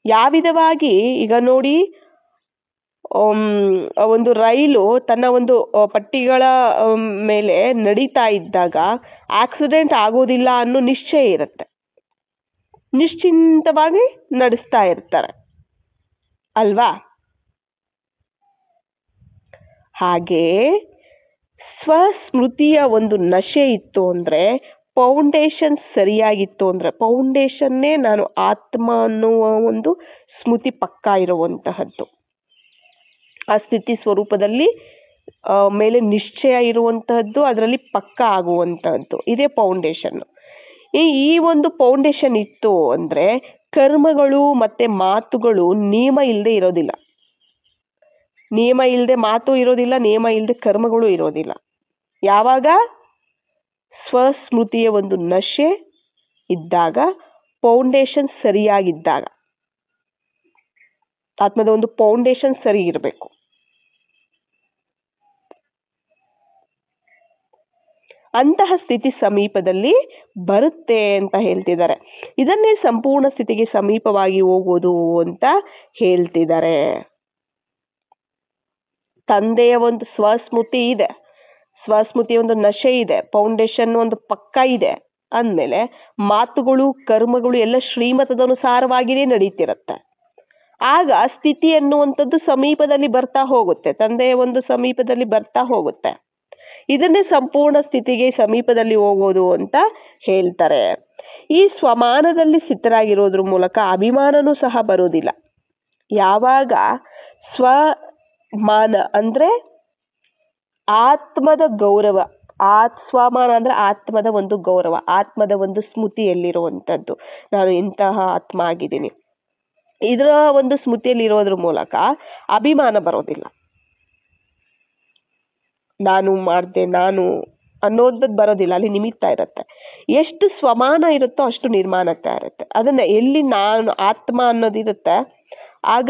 ಯಾವ ವಿಧವಾಗಿ ಈಗ ನೋಡಿ, ಒಂದು ರೈಲು ತನ್ನ ಒಂದು ಪಟ್ಟಿಗಳ ಮೇಲೆ ನಡೀತಾ ಇದ್ದಾಗ ಆಕ್ಸಿಡೆಂಟ್ ಆಗೋದಿಲ್ಲ ಅನ್ನೋ ನಿಶ್ಚಯ ಇರುತ್ತೆ, ನಿಶ್ಚಿಂತವಾಗಿ ನಡೆಸ್ತಾ ಇರ್ತಾರೆ ಅಲ್ವಾ? ಹಾಗೆ ಸ್ವಸ್ಮೃತಿಯ ಒಂದು ನಶೆ ಇತ್ತು ಅಂದ್ರೆ, ಫೌಂಡೇಶನ್ ಸರಿಯಾಗಿತ್ತು ಅಂದ್ರೆ, ಫೌಂಡೇಶನ್ನೇ ನಾನು ಆತ್ಮ ಅನ್ನುವ ಒಂದು ಸ್ಮೃತಿ ಪಕ್ಕಾ ಇರುವಂತಹದ್ದು, ಆ ಸ್ಥಿತಿ ಸ್ವರೂಪದಲ್ಲಿ ಮೇಲೆ ನಿಶ್ಚಯ ಇರುವಂತಹದ್ದು, ಅದರಲ್ಲಿ ಪಕ್ಕಾ ಆಗುವಂತಹದ್ದು, ಇದೇ ಫೌಂಡೇಶನ್. ಈ ಒಂದು ಫೌಂಡೇಶನ್ ಇತ್ತು ಅಂದ್ರೆ ಕರ್ಮಗಳು ಮತ್ತೆ ಮಾತುಗಳು ನಿಯಮ ಇಲ್ಲದೆ ಇರೋದಿಲ್ಲ. ನಿಯಮ ಇಲ್ಲದೆ ಮಾತು ಇರೋದಿಲ್ಲ, ನಿಯಮ ಇಲ್ಲದೆ ಕರ್ಮಗಳು ಇರೋದಿಲ್ಲ. ಯಾವಾಗ? ಸ್ವಸ್ಮೃತಿಯ ಒಂದು ನಶೆ ಇದ್ದಾಗ, ಫೌಂಡೇಶನ್ ಸರಿಯಾಗಿದ್ದಾಗ. ಆತ್ಮದ ಒಂದು ಫೌಂಡೇಶನ್ ಸರಿ ಇರಬೇಕು. ಅಂತಹ ಸ್ಥಿತಿ ಸಮೀಪದಲ್ಲಿ ಬರುತ್ತೆ ಅಂತ ಹೇಳ್ತಿದ್ದಾರೆ. ಇದನ್ನೇ ಸಂಪೂರ್ಣ ಸ್ಥಿತಿಗೆ ಸಮೀಪವಾಗಿ ಹೋಗೋದು ಅಂತ ಹೇಳ್ತಿದ್ದಾರೆ. ತಂದೆಯ ಒಂದು ಸ್ವಸ್ಮೃತಿ ಇದೆ, ಸ್ವಸ್ಮೃತಿಯ ಒಂದು ನಶೆ ಇದೆ, ಫೌಂಡೇಶನ್ ಒಂದು ಪಕ್ಕ ಇದೆ ಅಂದಮೇಲೆ ಮಾತುಗಳು ಕರ್ಮಗಳು ಎಲ್ಲ ಶ್ರೀಮತದನುಸಾರವಾಗಿಯೇ ನಡೀತಿರತ್ತೆ. ಆಗ ಸ್ಥಿತಿ ಅನ್ನುವಂಥದ್ದು ಸಮೀಪದಲ್ಲಿ ಬರ್ತಾ ಹೋಗುತ್ತೆ, ತಂದೆಯ ಒಂದು ಸಮೀಪದಲ್ಲಿ ಬರ್ತಾ ಹೋಗುತ್ತೆ. ಇದನ್ನೇ ಸಂಪೂರ್ಣ ಸ್ಥಿತಿಗೆ ಸಮೀಪದಲ್ಲಿ ಹೋಗೋದು ಅಂತ ಹೇಳ್ತಾರೆ. ಈ ಸ್ವಮಾನದಲ್ಲಿ ಸ್ಥಿತರಾಗಿರೋದ್ರ ಮೂಲಕ ಅಭಿಮಾನನೂ ಸಹ ಬರೋದಿಲ್ಲ. ಯಾವಾಗ ಸ್ವಮಾನ ಅಂದ್ರೆ ಆತ್ಮದ ಗೌರವ, ಸ್ವಮಾನ ಅಂದ್ರೆ ಆತ್ಮದ ಒಂದು ಗೌರವ, ಆತ್ಮದ ಒಂದು ಸ್ಮೃತಿಯಲ್ಲಿರುವಂಥದ್ದು, ನಾನು ಇಂತಹ ಆತ್ಮ ಆಗಿದ್ದೀನಿ, ಇದರ ಒಂದು ಸ್ಮೃತಿಯಲ್ಲಿರೋದ್ರ ಮೂಲಕ ಅಭಿಮಾನ ಬರೋದಿಲ್ಲ. ನಾನು ಮಾಡಿದೆ, ನಾನು ಅನ್ನೋದು ಬರೋದಿಲ್ಲ, ಅಲ್ಲಿ ನಿಮಿತ್ತ ಇರುತ್ತೆ. ಎಷ್ಟು ಸ್ವಮಾನ ಇರುತ್ತೋ ಅಷ್ಟು ನಿರ್ಮಾಣತೆ ಇರುತ್ತೆ. ಅದನ್ನ ಎಲ್ಲಿ ನಾನು ಆತ್ಮ ಅನ್ನೋದಿರುತ್ತೆ ಆಗ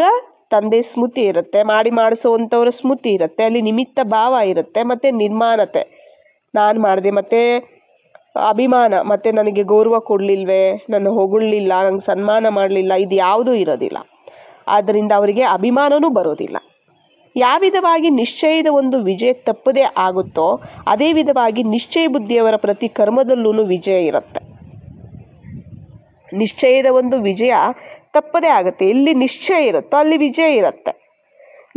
ತಂದೆ ಸ್ಮೃತಿ ಇರುತ್ತೆ, ಮಾಡಿಸುವಂಥವ್ರ ಸ್ಮೃತಿ ಇರುತ್ತೆ, ಅಲ್ಲಿ ನಿಮಿತ್ತ ಭಾವ ಇರುತ್ತೆ, ಮತ್ತೆ ನಿರ್ಮಾಣತೆ, ನಾನು ಮಾಡಿದೆ, ಮತ್ತೆ ಅಭಿಮಾನ, ಮತ್ತೆ ನನಗೆ ಗೌರವ ಕೊಡಲಿಲ್ವೇ, ನನ್ನ ಹೊಗಳಿಲ್ಲ, ನಂಗೆ ಸನ್ಮಾನ ಮಾಡಲಿಲ್ಲ, ಇದು ಯಾವುದೂ ಇರೋದಿಲ್ಲ. ಆದ್ದರಿಂದ ಅವರಿಗೆ ಅಭಿಮಾನನೂ ಬರೋದಿಲ್ಲ. ಯಾವ ವಿಧವಾಗಿ ನಿಶ್ಚಯದ ಒಂದು ವಿಜಯ ತಪ್ಪದೇ ಆಗುತ್ತೋ ಅದೇ ವಿಧವಾಗಿ ನಿಶ್ಚಯ ಬುದ್ಧಿಯವರ ಪ್ರತಿ ಕರ್ಮದಲ್ಲೂ ವಿಜಯ ಇರುತ್ತೆ. ನಿಶ್ಚಯದ ಒಂದು ವಿಜಯ ತಪ್ಪದೇ ಆಗುತ್ತೆ. ಎಲ್ಲಿ ನಿಶ್ಚಯ ಇರುತ್ತೋ ಅಲ್ಲಿ ವಿಜಯ ಇರುತ್ತೆ.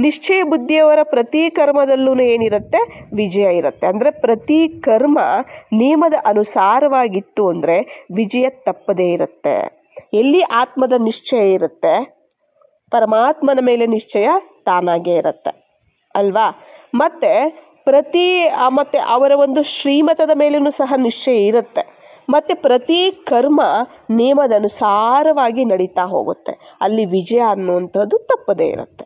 ನಿಶ್ಚಯ ಬುದ್ಧಿಯವರ ಪ್ರತಿ ಕರ್ಮದಲ್ಲೂ ಏನಿರುತ್ತೆ, ವಿಜಯ ಇರುತ್ತೆ. ಅಂದ್ರೆ ಪ್ರತಿ ಕರ್ಮ ನಿಯಮದ ಅನುಸಾರವಾಗಿತ್ತು ಅಂದ್ರೆ ವಿಜಯ ತಪ್ಪದೇ ಇರುತ್ತೆ. ಎಲ್ಲಿ ಆತ್ಮದ ನಿಶ್ಚಯ ಇರುತ್ತೆ ಪರಮಾತ್ಮನ ಮೇಲೆ ನಿಶ್ಚಯ ತಾನಾಗೇ ಇರುತ್ತೆ ಅಲ್ವಾ. ಮತ್ತೆ ಮತ್ತೆ ಅವರ ಒಂದು ಶ್ರೀಮತದ ಮೇಲೂ ಸಹ ನಿಶ್ಚಯ ಇರುತ್ತೆ. ಮತ್ತೆ ಪ್ರತಿ ಕರ್ಮ ನಿಯಮದ ಅನುಸಾರವಾಗಿ ನಡೀತಾ ಹೋಗುತ್ತೆ, ಅಲ್ಲಿ ವಿಜಯ ಅನ್ನುವಂಥದ್ದು ತಪ್ಪದೇ ಇರುತ್ತೆ.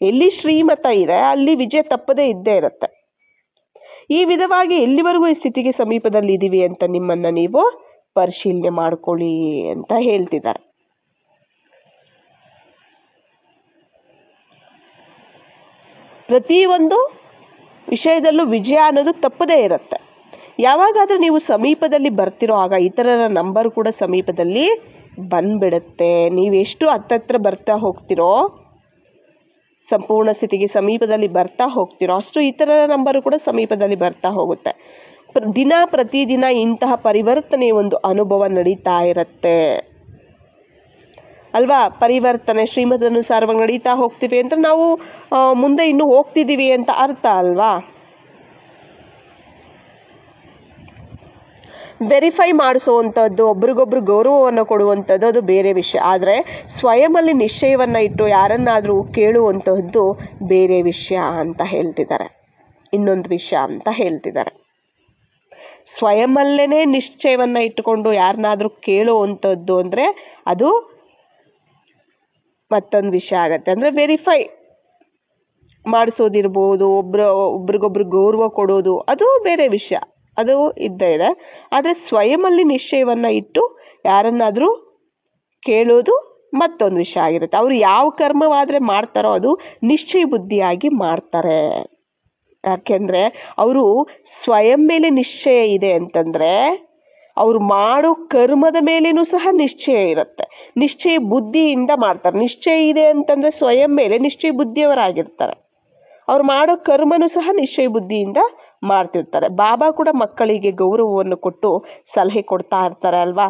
ಎಲ್ಲಿ ಶ್ರೀಮತ ಇದೆ ಅಲ್ಲಿ ವಿಜಯ ತಪ್ಪದೇ ಇದ್ದೇ ಇರುತ್ತೆ. ಈ ವಿಧವಾಗಿ ಎಲ್ಲಿವರೆಗೂ ಈ ಸ್ಥಿತಿಗೆ ಸಮೀಪದಲ್ಲಿ ಇದೀವಿ ಅಂತ ನಿಮ್ಮನ್ನ ನೀವು ಪರಿಶೀಲನೆ ಮಾಡ್ಕೊಳ್ಳಿ ಅಂತ ಹೇಳ್ತಿದ್ದಾರೆ. ಪ್ರತಿಯೊಂದು ವಿಷಯದಲ್ಲೂ ವಿಜಯ ಅನ್ನೋದು ತಪ್ಪದೇ ಇರುತ್ತೆ. ಯಾವಾಗಾದ್ರೂ ನೀವು ಸಮೀಪದಲ್ಲಿ ಬರ್ತಿರೋ ಆಗ ಇತರರ ನಂಬರ್ ಕೂಡ ಸಮೀಪದಲ್ಲಿ ಬಂದ್ಬಿಡುತ್ತೆ. ನೀವೆಷ್ಟು ಹತ್ತತ್ರ ಬರ್ತಾ ಹೋಗ್ತಿರೋ, ಸಂಪೂರ್ಣ ಸ್ಥಿತಿಗೆ ಸಮೀಪದಲ್ಲಿ ಬರ್ತಾ ಹೋಗ್ತಿರೋ ಅಷ್ಟು ಇತರರ ನಂಬರು ಕೂಡ ಸಮೀಪದಲ್ಲಿ ಬರ್ತಾ ಹೋಗುತ್ತೆ. ಪ್ರತಿದಿನ ಇಂತಹ ಪರಿವರ್ತನೆ ಒಂದು ಅನುಭವ ನಡೀತಾ ಇರುತ್ತೆ ಅಲ್ವಾ. ಪರಿವರ್ತನೆ ಶ್ರೀಮತದನುಸಾರವಾಗಿ ನಡೀತಾ ಹೋಗ್ತೀವಿ ಅಂತ ನಾವು ಮುಂದೆ ಇನ್ನು ಹೋಗ್ತಿದ್ದೀವಿ ಅಂತ ಅರ್ಥ ಅಲ್ವಾ. ವೆರಿಫೈ ಮಾಡಿಸುವಂಥದ್ದು, ಒಬ್ರಿಗೊಬ್ರು ಗೌರವವನ್ನು ಕೊಡುವಂಥದ್ದು ಅದು ಬೇರೆ ವಿಷಯ. ಆದರೆ ಸ್ವಯಂನಲ್ಲಿ ನಿಶ್ಚಯವನ್ನ ಇಟ್ಟು ಯಾರನ್ನಾದರೂ ಕೇಳುವಂತಹದ್ದು ಬೇರೆ ವಿಷಯ ಅಂತ ಹೇಳ್ತಿದ್ದಾರೆ. ಇನ್ನೊಂದು ವಿಷಯ ಅಂತ ಹೇಳ್ತಿದ್ದಾರೆ. ಸ್ವಯಂನಲ್ಲೇನೆ ನಿಶ್ಚಯವನ್ನ ಇಟ್ಟುಕೊಂಡು ಯಾರನ್ನಾದರೂ ಕೇಳುವಂಥದ್ದು ಅಂದ್ರೆ ಅದು ಮತ್ತೊಂದು ವಿಷಯ ಆಗತ್ತೆ. ಅಂದ್ರೆ ವೆರಿಫೈ ಮಾಡಿಸೋದಿರ್ಬೋದು, ಒಬ್ರಿಗೊಬ್ರು ಗೌರವ ಕೊಡೋದು ಅದು ಬೇರೆ ವಿಷಯ, ಅದು ಇದ್ದೇ ಇದೆ. ಆದರೆ ಸ್ವಯಂನಲ್ಲಿ ನಿಶ್ಚಯವನ್ನ ಇಟ್ಟು ಯಾರನ್ನಾದರೂ ಕೇಳೋದು ಮತ್ತೊಂದು ವಿಷಯ ಆಗಿರುತ್ತೆ. ಅವರು ಯಾವ ಕರ್ಮವಾದರೆ ಮಾಡ್ತಾರೋ ಅದು ನಿಶ್ಚಯ ಬುದ್ಧಿಯಾಗಿ ಮಾಡ್ತಾರೆ. ಯಾಕೆಂದ್ರೆ ಅವರು ಸ್ವಯಂ ಮೇಲೆ ನಿಶ್ಚಯ ಇದೆ ಅಂತಂದ್ರೆ ಅವ್ರು ಮಾಡೋ ಕರ್ಮದ ಮೇಲೇನೂ ಸಹ ನಿಶ್ಚಯ ಇರುತ್ತೆ. ನಿಶ್ಚಯ ಬುದ್ಧಿಯಿಂದ ಮಾಡ್ತಾರೆ. ನಿಶ್ಚಯ ಇದೆ ಅಂತಂದ್ರೆ ಸ್ವಯಂ ಮೇಲೆ ನಿಶ್ಚಯ ಬುದ್ಧಿಯವರಾಗಿರ್ತಾರೆ. ಅವ್ರು ಮಾಡೋ ಕರ್ಮನೂ ಸಹ ನಿಶ್ಚಯ ಬುದ್ಧಿಯಿಂದ ಮಾಡ್ತಿರ್ತಾರೆ. ಬಾಬಾ ಕೂಡ ಮಕ್ಕಳಿಗೆ ಗೌರವವನ್ನು ಕೊಟ್ಟು ಸಲಹೆ ಕೊಡ್ತಾ ಇರ್ತಾರೆ ಅಲ್ವಾ.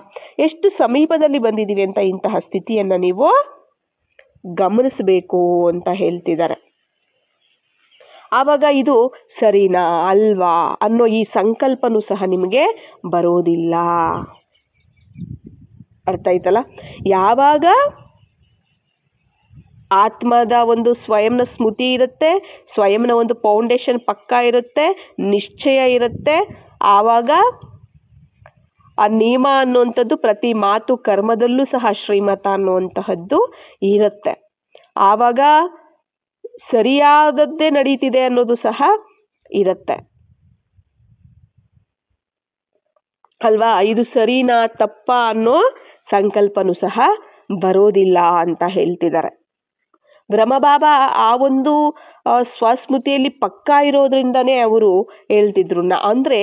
ಎಷ್ಟು ಸಮೀಪದಲ್ಲಿ ಬಂದಿದ್ದೀವಿ ಅಂತ ಇಂತಹ ಸ್ಥಿತಿಯನ್ನ ನೀವು ಗಮನಿಸಬೇಕು ಅಂತ ಹೇಳ್ತಿದ್ದಾರೆ. ಆವಾಗ ಇದು ಸರಿನಾ ಅಲ್ವಾ ಅನ್ನೋ ಈ ಸಂಕಲ್ಪನೂ ಸಹ ನಿಮಗೆ ಬರೋದಿಲ್ಲ. ಅರ್ಥ ಆಯ್ತಲ್ಲ. ಯಾವಾಗ ಆತ್ಮದ ಒಂದು ಸ್ವಯಂನ ಸ್ಮೃತಿ ಇರುತ್ತೆ, ಸ್ವಯಂನ ಒಂದು ಫೌಂಡೇಶನ್ ಪಕ್ಕ ಇರುತ್ತೆ, ನಿಶ್ಚಯ ಇರುತ್ತೆ, ಆವಾಗ ಆ ನಿಯಮ ಅನ್ನುವಂಥದ್ದು ಪ್ರತಿ ಮಾತು ಕರ್ಮದಲ್ಲೂ ಸಹ ಶ್ರೀಮತ ಅನ್ನುವಂತಹದ್ದು ಇರುತ್ತೆ. ಆವಾಗ ಸರಿಯಾದದ್ದೇ ನಡೀತಿದೆ ಅನ್ನೋದು ಸಹ ಇರುತ್ತೆ ಅಲ್ವಾ. ಇದು ಸರಿನಾ ತಪ್ಪ ಅನ್ನೋ ಸಂಕಲ್ಪನೂ ಸಹ ಬರೋದಿಲ್ಲ ಅಂತ ಹೇಳ್ತಿದ್ದಾರೆ. ಬ್ರಹ್ಮಬಾಬಾ ಆ ಒಂದು ಸ್ವಸ್ಮೃತಿಯಲ್ಲಿ ಪಕ್ಕಾ ಇರೋದ್ರಿಂದನೇ ಅವರು ಹೇಳ್ತಿದ್ರು. ಅಂದ್ರೆ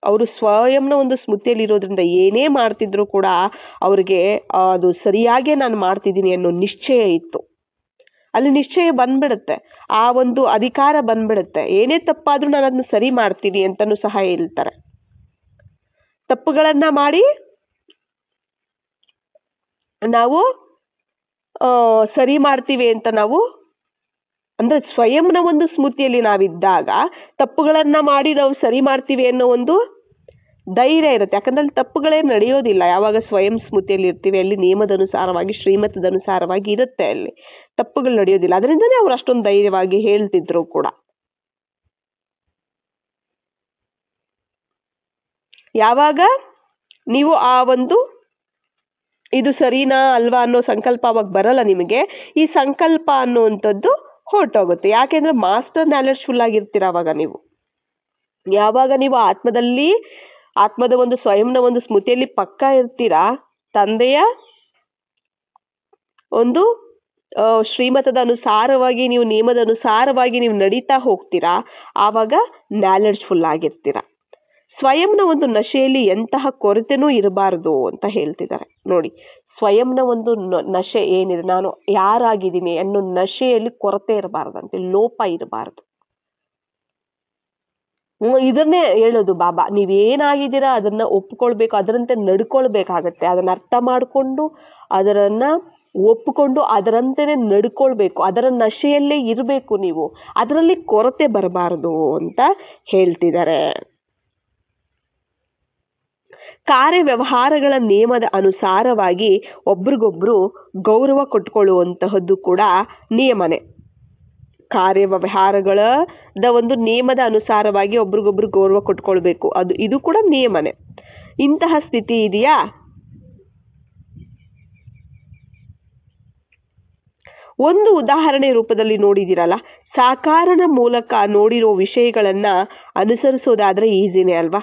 ಅವರು ಸ್ವಯಂನ ಒಂದು ಸ್ಮೃತಿಯಲ್ಲಿ ಇರೋದ್ರಿಂದ ಏನೇ ಮಾಡ್ತಿದ್ರು ಕೂಡ ಅವ್ರಿಗೆ ಅದು ಸರಿಯಾಗೇ ನಾನು ಮಾಡ್ತಿದ್ದೀನಿ ಅನ್ನೋ ನಿಶ್ಚಯ ಇತ್ತು. ಅಲ್ಲಿ ನಿಶ್ಚಯ ಬಂದ್ಬಿಡುತ್ತೆ, ಆ ಒಂದು ಅಧಿಕಾರ ಬಂದ್ಬಿಡುತ್ತೆ. ಏನೇ ತಪ್ಪಾದ್ರೂ ನಾನು ಅದನ್ನ ಸರಿ ಮಾಡ್ತೀನಿ ಅಂತನೂ ಸಹ ಹೇಳ್ತಾರೆ. ತಪ್ಪುಗಳನ್ನ ಮಾಡಿ ನಾವು ಸರಿ ಮಾಡ್ತೀವಿ ಅಂತ ನಾವು ಅಂದ್ರೆ ಸ್ವಯಂನ ಒಂದು ಸ್ಮೃತಿಯಲ್ಲಿ ನಾವಿದ್ದಾಗ ತಪ್ಪುಗಳನ್ನ ಮಾಡಿ ನಾವು ಸರಿ ಮಾಡ್ತೀವಿ ಅನ್ನೋ ಒಂದು ಧೈರ್ಯ ಇರುತ್ತೆ. ಯಾಕಂದ್ರೆ ಅಲ್ಲಿ ತಪ್ಪುಗಳೇ ನಡೆಯೋದಿಲ್ಲ. ಯಾವಾಗ ಸ್ವಯಂ ಸ್ಮೃತಿಯಲ್ಲಿ ಇರ್ತೀವಿ ಅಲ್ಲಿ ನಿಯಮದ ಅನುಸಾರವಾಗಿ ಶ್ರೀಮತದ ಅನುಸಾರವಾಗಿ ಇರುತ್ತೆ, ಅಲ್ಲಿ ತಪ್ಪುಗಳು ನಡೆಯೋದಿಲ್ಲ. ಅದರಿಂದನೇ ಅವ್ರು ಅಷ್ಟೊಂದು ಧೈರ್ಯವಾಗಿ ಹೇಳ್ತಿದ್ರು ಕೂಡ. ಯಾವಾಗ ನೀವು ಆ ಒಂದು ಇದು ಸರಿನಾ ಅಲ್ವಾ ಅನ್ನೋ ಸಂಕಲ್ಪ ಅವಾಗ ಬರಲ್ಲ ನಿಮಗೆ, ಈ ಸಂಕಲ್ಪ ಅನ್ನುವಂಥದ್ದು ಹೊರಟೋಗುತ್ತೆ. ಯಾಕೆಂದ್ರೆ ಮಾಸ್ಟರ್ ನಾಲೆಡ್ಜ್ಫುಲ್ ಆಗಿರ್ತೀರ ಅವಾಗ ನೀವು. ಯಾವಾಗ ನೀವು ಆತ್ಮದ ಒಂದು ಸ್ವಯಂನ ಒಂದು ಸ್ಮೃತಿಯಲ್ಲಿ ಪಕ್ಕ ಇರ್ತೀರಾ, ತಂದೆಯ ಒಂದು ಶ್ರೀಮತದ ಅನುಸಾರವಾಗಿ ನೀವು ನಿಯಮದ ಅನುಸಾರವಾಗಿ ನೀವು ನಡೀತಾ ಹೋಗ್ತೀರಾ, ಆವಾಗ ನಾಲೆಡ್ಜ್ಫುಲ್ ಆಗಿರ್ತೀರ. ಸ್ವಯಂನ ಒಂದು ನಶೆಯಲ್ಲಿ ಎಂತಹ ಕೊರತೆನೂ ಇರಬಾರ್ದು ಅಂತ ಹೇಳ್ತಿದ್ದಾರೆ ನೋಡಿ. ಸ್ವಯಂನ ಒಂದು ನಶೆ ಏನಿದೆ, ನಾನು ಯಾರಾಗಿದ್ದೀನಿ ಅನ್ನೋ ನಶೆಯಲ್ಲಿ ಕೊರತೆ ಇರಬಾರ್ದಂತೆ, ಲೋಪ ಇರಬಾರ್ದು. ಇದನ್ನೇ ಹೇಳೋದು ಬಾಬಾ, ನೀವೇನಾಗಿದ್ದೀರಾ ಅದನ್ನ ಒಪ್ಕೊಳ್ಬೇಕು, ಅದರಂತೆ ನಡ್ಕೊಳ್ಬೇಕಾಗತ್ತೆ. ಅದನ್ನ ಅರ್ಥ ಮಾಡಿಕೊಂಡು ಅದರನ್ನ ಒಪ್ಪಿಕೊಂಡು ಅದರಂತೆನೆ ನಡ್ಕೊಳ್ಬೇಕು. ಅದರ ನಶೆಯಲ್ಲೇ ಇರಬೇಕು ನೀವು, ಅದರಲ್ಲಿ ಕೊರತೆ ಬರಬಾರದು ಅಂತ ಹೇಳ್ತಿದ್ದಾರೆ. ಕಾರ್ಯ ವ್ಯವಹಾರಗಳ ನಿಯಮದ ಅನುಸಾರವಾಗಿ ಒಬ್ರಿಗೊಬ್ರು ಗೌರವ ಕೊಟ್ಕೊಳ್ಳುವಂತಹದ್ದು ಕೂಡ ನಿಯಮನೆ. ಕಾರ್ಯ ವ್ಯವಹಾರಗಳ ಒಂದು ನಿಯಮದ ಅನುಸಾರವಾಗಿ ಒಬ್ರಿಗೊಬ್ರು ಗೌರವ ಕೊಟ್ಕೊಳ್ಬೇಕು, ಇದು ಕೂಡ ನಿಯಮನೆ. ಇಂತಹ ಸ್ಥಿತಿ ಇದೆಯಾ? ಒಂದು ಉದಾಹರಣೆ ರೂಪದಲ್ಲಿ ನೋಡಿದಿರಲ್ಲ, ಸಾಕಾರನ ಮೂಲಕ ನೋಡಿರೋ ವಿಷಯಗಳನ್ನ ಅನುಸರಿಸೋದಾದ್ರೆ ಈಸಿನೇ ಅಲ್ವಾ.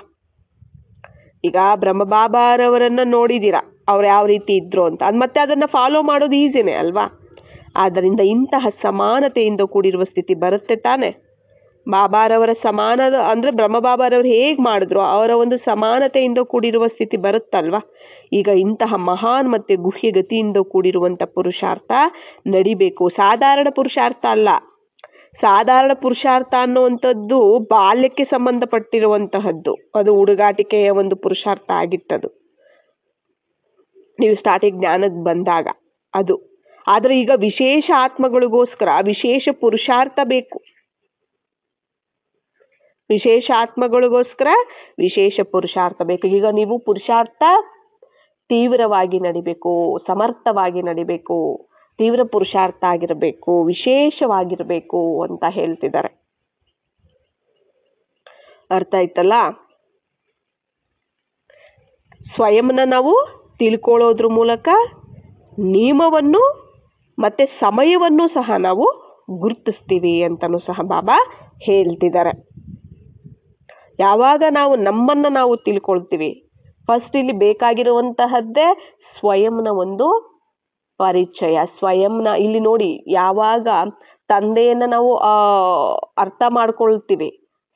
ಈಗ ಬ್ರಹ್ಮಬಾಬಾರವರನ್ನ ನೋಡಿದೀರಾ, ಅವ್ರು ಯಾವ ರೀತಿ ಇದ್ರು ಅಂತ, ಮತ್ತೆ ಅದನ್ನ ಫಾಲೋ ಮಾಡೋದು ಈಸಿನೇ ಅಲ್ವಾ. ಆದ್ದರಿಂದ ಇಂತಹ ಸಮಾನತೆಯಿಂದ ಕೂಡಿರುವ ಸ್ಥಿತಿ ಬರುತ್ತೆ ತಾನೆ. ಬಾಬಾರವರ ಸಮಾನ ಅಂದ್ರೆ ಬ್ರಹ್ಮಬಾಬಾರವರು ಹೇಗ್ ಮಾಡಿದ್ರು ಅವರ ಒಂದು ಸಮಾನತೆಯಿಂದ ಕೂಡಿರುವ ಸ್ಥಿತಿ ಬರುತ್ತಲ್ವಾ. ಈಗ ಇಂತಹ ಮಹಾನ್ ಮತ್ತೆ ಗುಹ್ಯ ಗತಿಯಿಂದ ಕೂಡಿರುವಂತ ಪುರುಷಾರ್ಥ ನಡಿಬೇಕು. ಸಾಧಾರಣ ಪುರುಷಾರ್ಥ ಅಲ್ಲ. ಸಾಧಾರಣ ಪುರುಷಾರ್ಥ ಅನ್ನುವಂಥದ್ದು ಬಾಲ್ಯಕ್ಕೆ ಸಂಬಂಧಪಟ್ಟಿರುವಂತಹದ್ದು, ಅದು ಹುಡುಗಾಟಿಕೆಯ ಒಂದು ಪುರುಷಾರ್ಥ ಆಗಿತ್ತದು, ನೀವು ಸ್ಟಾರ್ಟಿಂಗ್ ಜ್ಞಾನಕ್ಕೆ ಬಂದಾಗ ಅದು. ಆದ್ರೆ ಈಗ ವಿಶೇಷ ಆತ್ಮಗಳಿಗೋಸ್ಕರ ವಿಶೇಷ ಪುರುಷಾರ್ಥ ಬೇಕು. ವಿಶೇಷ ಆತ್ಮಗಳಿಗೋಸ್ಕರ ವಿಶೇಷ ಪುರುಷಾರ್ಥ ಬೇಕು. ಈಗ ನೀವು ಪುರುಷಾರ್ಥ ತೀವ್ರವಾಗಿ ನಡಿಬೇಕು, ಸಮರ್ಥವಾಗಿ ನಡಿಬೇಕು, ತೀವ್ರ ಪುರುಷಾರ್ಥ ಆಗಿರಬೇಕು, ವಿಶೇಷವಾಗಿರಬೇಕು ಅಂತ ಹೇಳ್ತಿದ್ದಾರೆ. ಅರ್ಥ ಆಯ್ತಲ್ಲ. ಸ್ವಯಂನ ನಾವು ತಿಳ್ಕೊಳ್ಳೋದ್ರ ಮೂಲಕ ನಿಯಮವನ್ನು ಮತ್ತೆ ಸಮಯವನ್ನು ಸಹ ನಾವು ಗುರುತಿಸ್ತೀವಿ ಅಂತನೂ ಸಹ ಬಾಬಾ ಹೇಳ್ತಿದ್ದಾರೆ. ಯಾವಾಗ ನಾವು ನಮ್ಮನ್ನ ನಾವು ತಿಳ್ಕೊಳ್ತೀವಿ, ಫಸ್ಟ್ ಇಲ್ಲಿ ಬೇಕಾಗಿರುವಂತಹದ್ದೇ ಸ್ವಯಂನ ಒಂದು ಪರಿಚಯ. ಸ್ವಯಂನ ಇಲ್ಲಿ ನೋಡಿ, ಯಾವಾಗ ತಂದೆಯನ್ನ ನಾವು ಅರ್ಥ ಮಾಡ್ಕೊಳ್ತೀವಿ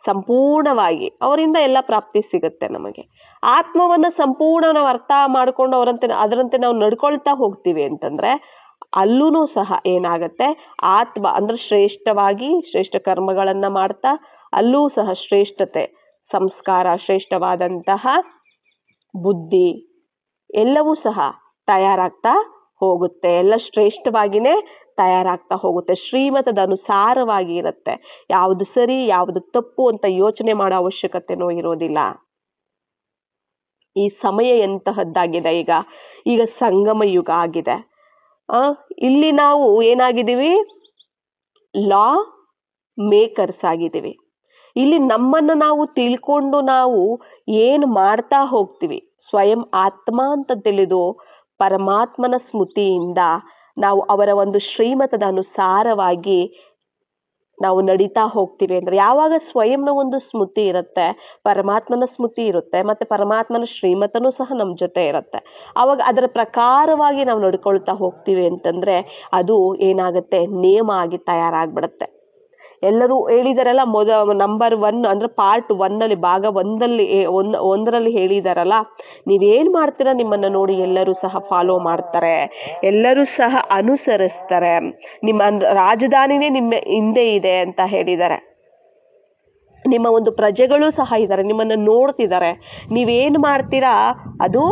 ಸಂಪೂರ್ಣವಾಗಿ, ಅವರಿಂದ ಎಲ್ಲ ಪ್ರಾಪ್ತಿ ಸಿಗುತ್ತೆ ನಮಗೆ. ಆತ್ಮವನ್ನ ಸಂಪೂರ್ಣ ನಾವು ಅರ್ಥ ಮಾಡ್ಕೊಂಡು ಅದರಂತೆ ನಾವು ನಡ್ಕೊಳ್ತಾ ಹೋಗ್ತೀವಿ ಅಂತಂದ್ರೆ ಅಲ್ಲೂ ಸಹ ಏನಾಗತ್ತೆ, ಆತ್ಮ ಅಂದ್ರೆ ಶ್ರೇಷ್ಠ ಕರ್ಮಗಳನ್ನ ಮಾಡ್ತಾ ಅಲ್ಲೂ ಸಹ ಶ್ರೇಷ್ಠತೆ, ಸಂಸ್ಕಾರ, ಶ್ರೇಷ್ಠವಾದಂತಹ ಬುದ್ಧಿ ಎಲ್ಲವೂ ಸಹ ತಯಾರಾಗ್ತಾ ಹೋಗುತ್ತೆ. ಎಲ್ಲ ಶ್ರೇಷ್ಠವಾಗಿನೇ ತಯಾರಾಗ್ತಾ ಹೋಗುತ್ತೆ. ಶ್ರೀಮತದ ಅನುಸಾರವಾಗಿ ಇರುತ್ತೆ. ಯಾವುದು ಸರಿ ಯಾವುದು ತಪ್ಪು ಅಂತ ಯೋಚನೆ ಮಾಡೋ ಅವಶ್ಯಕತೆನೂ ಇರೋದಿಲ್ಲ. ಈ ಸಮಯ ಎಂತಹದ್ದಾಗಿದೆ, ಈಗ ಸಂಗಮ ಯುಗ ಆಗಿದೆ. ಇಲ್ಲಿ ನಾವು ಏನಾಗಿದ್ದೀವಿ, ಲಾ ಮೇಕರ್ಸ್ ಆಗಿದ್ದೀವಿ. ಇಲ್ಲಿ ನಮ್ಮನ್ನ ನಾವು ತಿಳ್ಕೊಂಡು ನಾವು ಏನು ಮಾಡ್ತಾ ಹೋಗ್ತೀವಿ, ಸ್ವಯಂ ಆತ್ಮ ಅಂತ ತಿಳಿದು ಪರಮಾತ್ಮನ ಸ್ಮೃತಿಯಿಂದ ನಾವು ಅವರ ಒಂದು ಶ್ರೀಮತದ ಅನುಸಾರವಾಗಿ ನಾವು ನಡೀತಾ ಹೋಗ್ತೀವಿ ಅಂದ್ರೆ, ಯಾವಾಗ ಸ್ವಯಂನ ಒಂದು ಸ್ಮೃತಿ ಇರುತ್ತೆ, ಪರಮಾತ್ಮನ ಸ್ಮೃತಿ ಇರುತ್ತೆ, ಮತ್ತೆ ಪರಮಾತ್ಮನ ಶ್ರೀಮತನೂ ಸಹ ನಮ್ಮ ಜೊತೆ ಇರುತ್ತೆ, ಅವಾಗ ಅದರ ಪ್ರಕಾರವಾಗಿ ನಾವು ನಡ್ಕೊಳ್ತಾ ಹೋಗ್ತೀವಿ ಅಂತಂದ್ರೆ ಅದು ಏನಾಗುತ್ತೆ, ನಿಯಮ ಆಗಿ ತಯಾರಾಗ್ಬಿಡುತ್ತೆ. ಎಲ್ಲರೂ ಹೇಳಿದಾರಲ್ಲ, ನಂಬರ್ 1 ಅಂದ್ರೆ ಪಾರ್ಟ್ 1 ಭಾಗ 1ರಲ್ಲಿ ಹೇಳಿದಾರಲ್ಲ, ನೀವೇನ್ ಮಾಡ್ತೀರಾ ನಿಮ್ಮನ್ನ ನೋಡಿ ಎಲ್ಲರೂ ಸಹ ಫಾಲೋ ಮಾಡ್ತಾರೆ, ಎಲ್ಲರೂ ಸಹ ಅನುಸರಿಸ್ತಾರೆ, ನಿಮ್ಮ ರಾಜಧಾನಿನೇ ನಿಮ್ಮ ಹಿಂದೆ ಇದೆ ಅಂತ ಹೇಳಿದ್ದಾರೆ. ನಿಮ್ಮ ಒಂದು ಪ್ರಜೆಗಳು ಸಹ ಇದ್ದಾರೆ, ನಿಮ್ಮನ್ನ ನೋಡ್ತಿದ್ದಾರೆ. ನೀವೇನ್ ಮಾಡ್ತೀರಾ ಅದು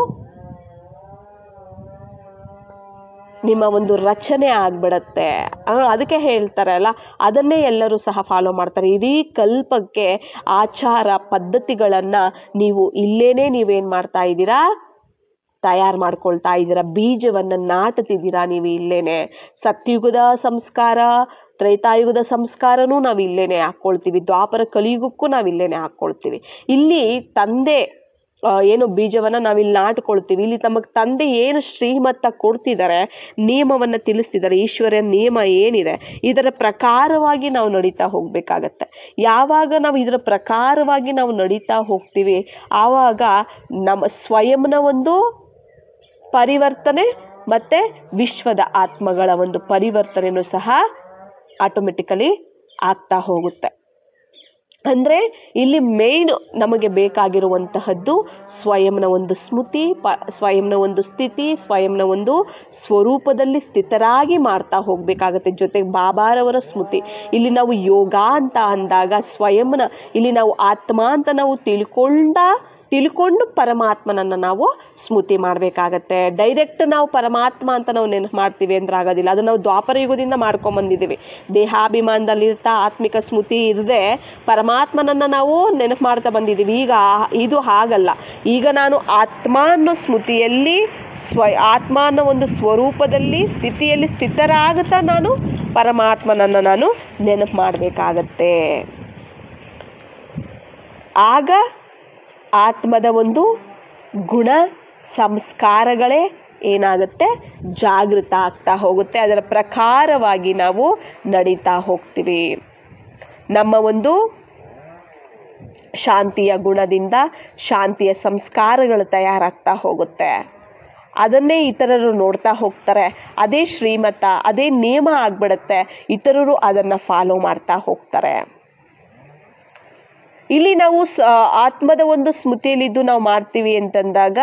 ನಿಮ್ಮ ಒಂದು ರಚನೆ ಆಗ್ಬಿಡತ್ತೆ. ಅದಕ್ಕೆ ಹೇಳ್ತಾರಲ್ಲ, ಅದನ್ನೇ ಎಲ್ಲರೂ ಸಹ ಫಾಲೋ ಮಾಡ್ತಾರೆ. ಇಡೀ ಕಲ್ಪಕ್ಕೆ ಆಚಾರ ಪದ್ಧತಿಗಳನ್ನ ನೀವು ಇಲ್ಲೇನೆ ನೀವೇನ್ ಮಾಡ್ತಾ ಇದ್ದೀರಾ, ತಯಾರು ಮಾಡ್ಕೊಳ್ತಾ ಇದ್ದೀರಾ, ಬೀಜವನ್ನ ನಾಟುತ್ತಿದ್ದೀರಾ ನೀವು ಇಲ್ಲೇನೆ. ಸತ್ಯುಗದ ಸಂಸ್ಕಾರ, ತ್ರೈತಾಯುಗದ ಸಂಸ್ಕಾರನೂ ನಾವು ಇಲ್ಲೇನೆ ಹಾಕೊಳ್ತೀವಿ, ದ್ವಾಪರ ಕಲಿಯುಗಕ್ಕೂ ನಾವು ಇಲ್ಲೇನೆ ಹಾಕೊಳ್ತೀವಿ. ಇಲ್ಲಿ ತಂದೆ ಏನು ಬೀಜವನ್ನ ನಾವಿಲ್ಲಿ ನಾಟ್ಕೊಳ್ತೀವಿ, ಇಲ್ಲಿ ತಮಗೆ ತಂದೆ ಏನು ಶ್ರೀಮತ ಕೊಡ್ತಿದ್ದಾರೆ, ನಿಯಮವನ್ನ ತಿಳಿಸ್ತಿದ್ದಾರೆ, ಈಶ್ವರ್ಯ ನಿಯಮ ಏನಿದೆ ಇದರ ಪ್ರಕಾರವಾಗಿ ನಾವು ನಡೀತಾ ಹೋಗ್ಬೇಕಾಗತ್ತೆ. ಯಾವಾಗ ನಾವು ಇದರ ಪ್ರಕಾರವಾಗಿ ನಾವು ನಡೀತಾ ಹೋಗ್ತೀವಿ, ಆವಾಗ ನಮ್ಮ ಸ್ವಯಂನ ಒಂದು ಪರಿವರ್ತನೆ ಮತ್ತೆ ವಿಶ್ವದ ಆತ್ಮಗಳ ಒಂದು ಪರಿವರ್ತನೆನೂ ಸಹ ಆಟೋಮೆಟಿಕಲಿ ಆಗ್ತಾ ಹೋಗುತ್ತೆ. ಅಂದ್ರೆ ಇಲ್ಲಿ ಮೇನ್ ನಮಗೆ ಬೇಕಾಗಿರುವಂತಹದ್ದು ಸ್ವಯಂನ ಒಂದು ಸ್ಮೃತಿ, ಸ್ವಯಂನ ಒಂದು ಸ್ಥಿತಿ, ಸ್ವಯಂನ ಒಂದು ಸ್ವರೂಪದಲ್ಲಿ ಸ್ಥಿತರಾಗಿ ಮಾಡ್ತಾ ಹೋಗ್ಬೇಕಾಗತ್ತೆ. ಜೊತೆಗೆ ಬಾಬಾರವರ ಸ್ಮೃತಿ. ಇಲ್ಲಿ ನಾವು ಯೋಗ ಅಂತ ಅಂದಾಗ ಸ್ವಯಂನ ಇಲ್ಲಿ ನಾವು ಆತ್ಮ ಅಂತ ನಾವು ತಿಳ್ಕೊಂಡು ಪರಮಾತ್ಮನನ್ನ ನಾವು ಸ್ಮೃತಿ ಮಾಡ್ಬೇಕಾಗತ್ತೆ. ಡೈರೆಕ್ಟ್ ನಾವು ಪರಮಾತ್ಮ ಅಂತ ನಾವು ನೆನಪು ಮಾಡ್ತೀವಿ ಅಂದ್ರೆ ಆಗೋದಿಲ್ಲ. ಅದು ನಾವು ದ್ವಾಪರ ಯುಗದಿಂದ ಮಾಡ್ಕೊಂಡ್ ಬಂದಿದ್ದೀವಿ. ದೇಹಾಭಿಮಾನದಲ್ಲಿರ್ತಾ ಆತ್ಮಿಕ ಸ್ಮೃತಿ ಇರದೆ ಪರಮಾತ್ಮನನ್ನ ನಾವು ನೆನಪು ಮಾಡ್ತಾ ಬಂದಿದ್ದೀವಿ. ಈಗ ಇದು ಹಾಗಲ್ಲ. ಈಗ ನಾನು ಆತ್ಮ ಅನ್ನೋ ಸ್ಮೃತಿಯಲ್ಲಿ ಆತ್ಮ ಅನ್ನೋ ಒಂದು ಸ್ವರೂಪದಲ್ಲಿ ಸ್ಥಿತಿಯಲ್ಲಿ ಸ್ಥಿತರಾಗುತ್ತಾ ನಾನು ಪರಮಾತ್ಮನನ್ನ ನಾನು ನೆನಪು ಮಾಡಬೇಕಾಗತ್ತೆ. ಆಗ ಆತ್ಮದ ಒಂದು ಗುಣ ಸಂಸ್ಕಾರಗಳೇ ಏನಾಗುತ್ತೆ, ಜಾಗೃತ ಆಗ್ತಾ ಹೋಗುತ್ತೆ. ಅದರ ಪ್ರಕಾರವಾಗಿ ನಾವು ನಡೀತಾ ಹೋಗ್ತೀವಿ. ನಮ್ಮ ಒಂದು ಶಾಂತಿಯ ಗುಣದಿಂದ ಶಾಂತಿಯ ಸಂಸ್ಕಾರಗಳು ತಯಾರಾಗ್ತಾ ಹೋಗುತ್ತೆ. ಅದನ್ನೇ ಇತರರು ನೋಡ್ತಾ ಹೋಗ್ತಾರೆ. ಅದೇ ಶ್ರೀಮತ, ಅದೇ ನಿಯಮ ಆಗ್ಬಿಡುತ್ತೆ. ಇತರರು ಅದನ್ನ ಫಾಲೋ ಮಾಡ್ತಾ ಹೋಗ್ತಾರೆ. ಇಲ್ಲಿ ನಾವು ಆತ್ಮದ ಒಂದು ಸ್ಮೃತಿಯಲ್ಲಿದ್ದು ನಾವು ಮಾಡ್ತೀವಿ ಅಂತಂದಾಗ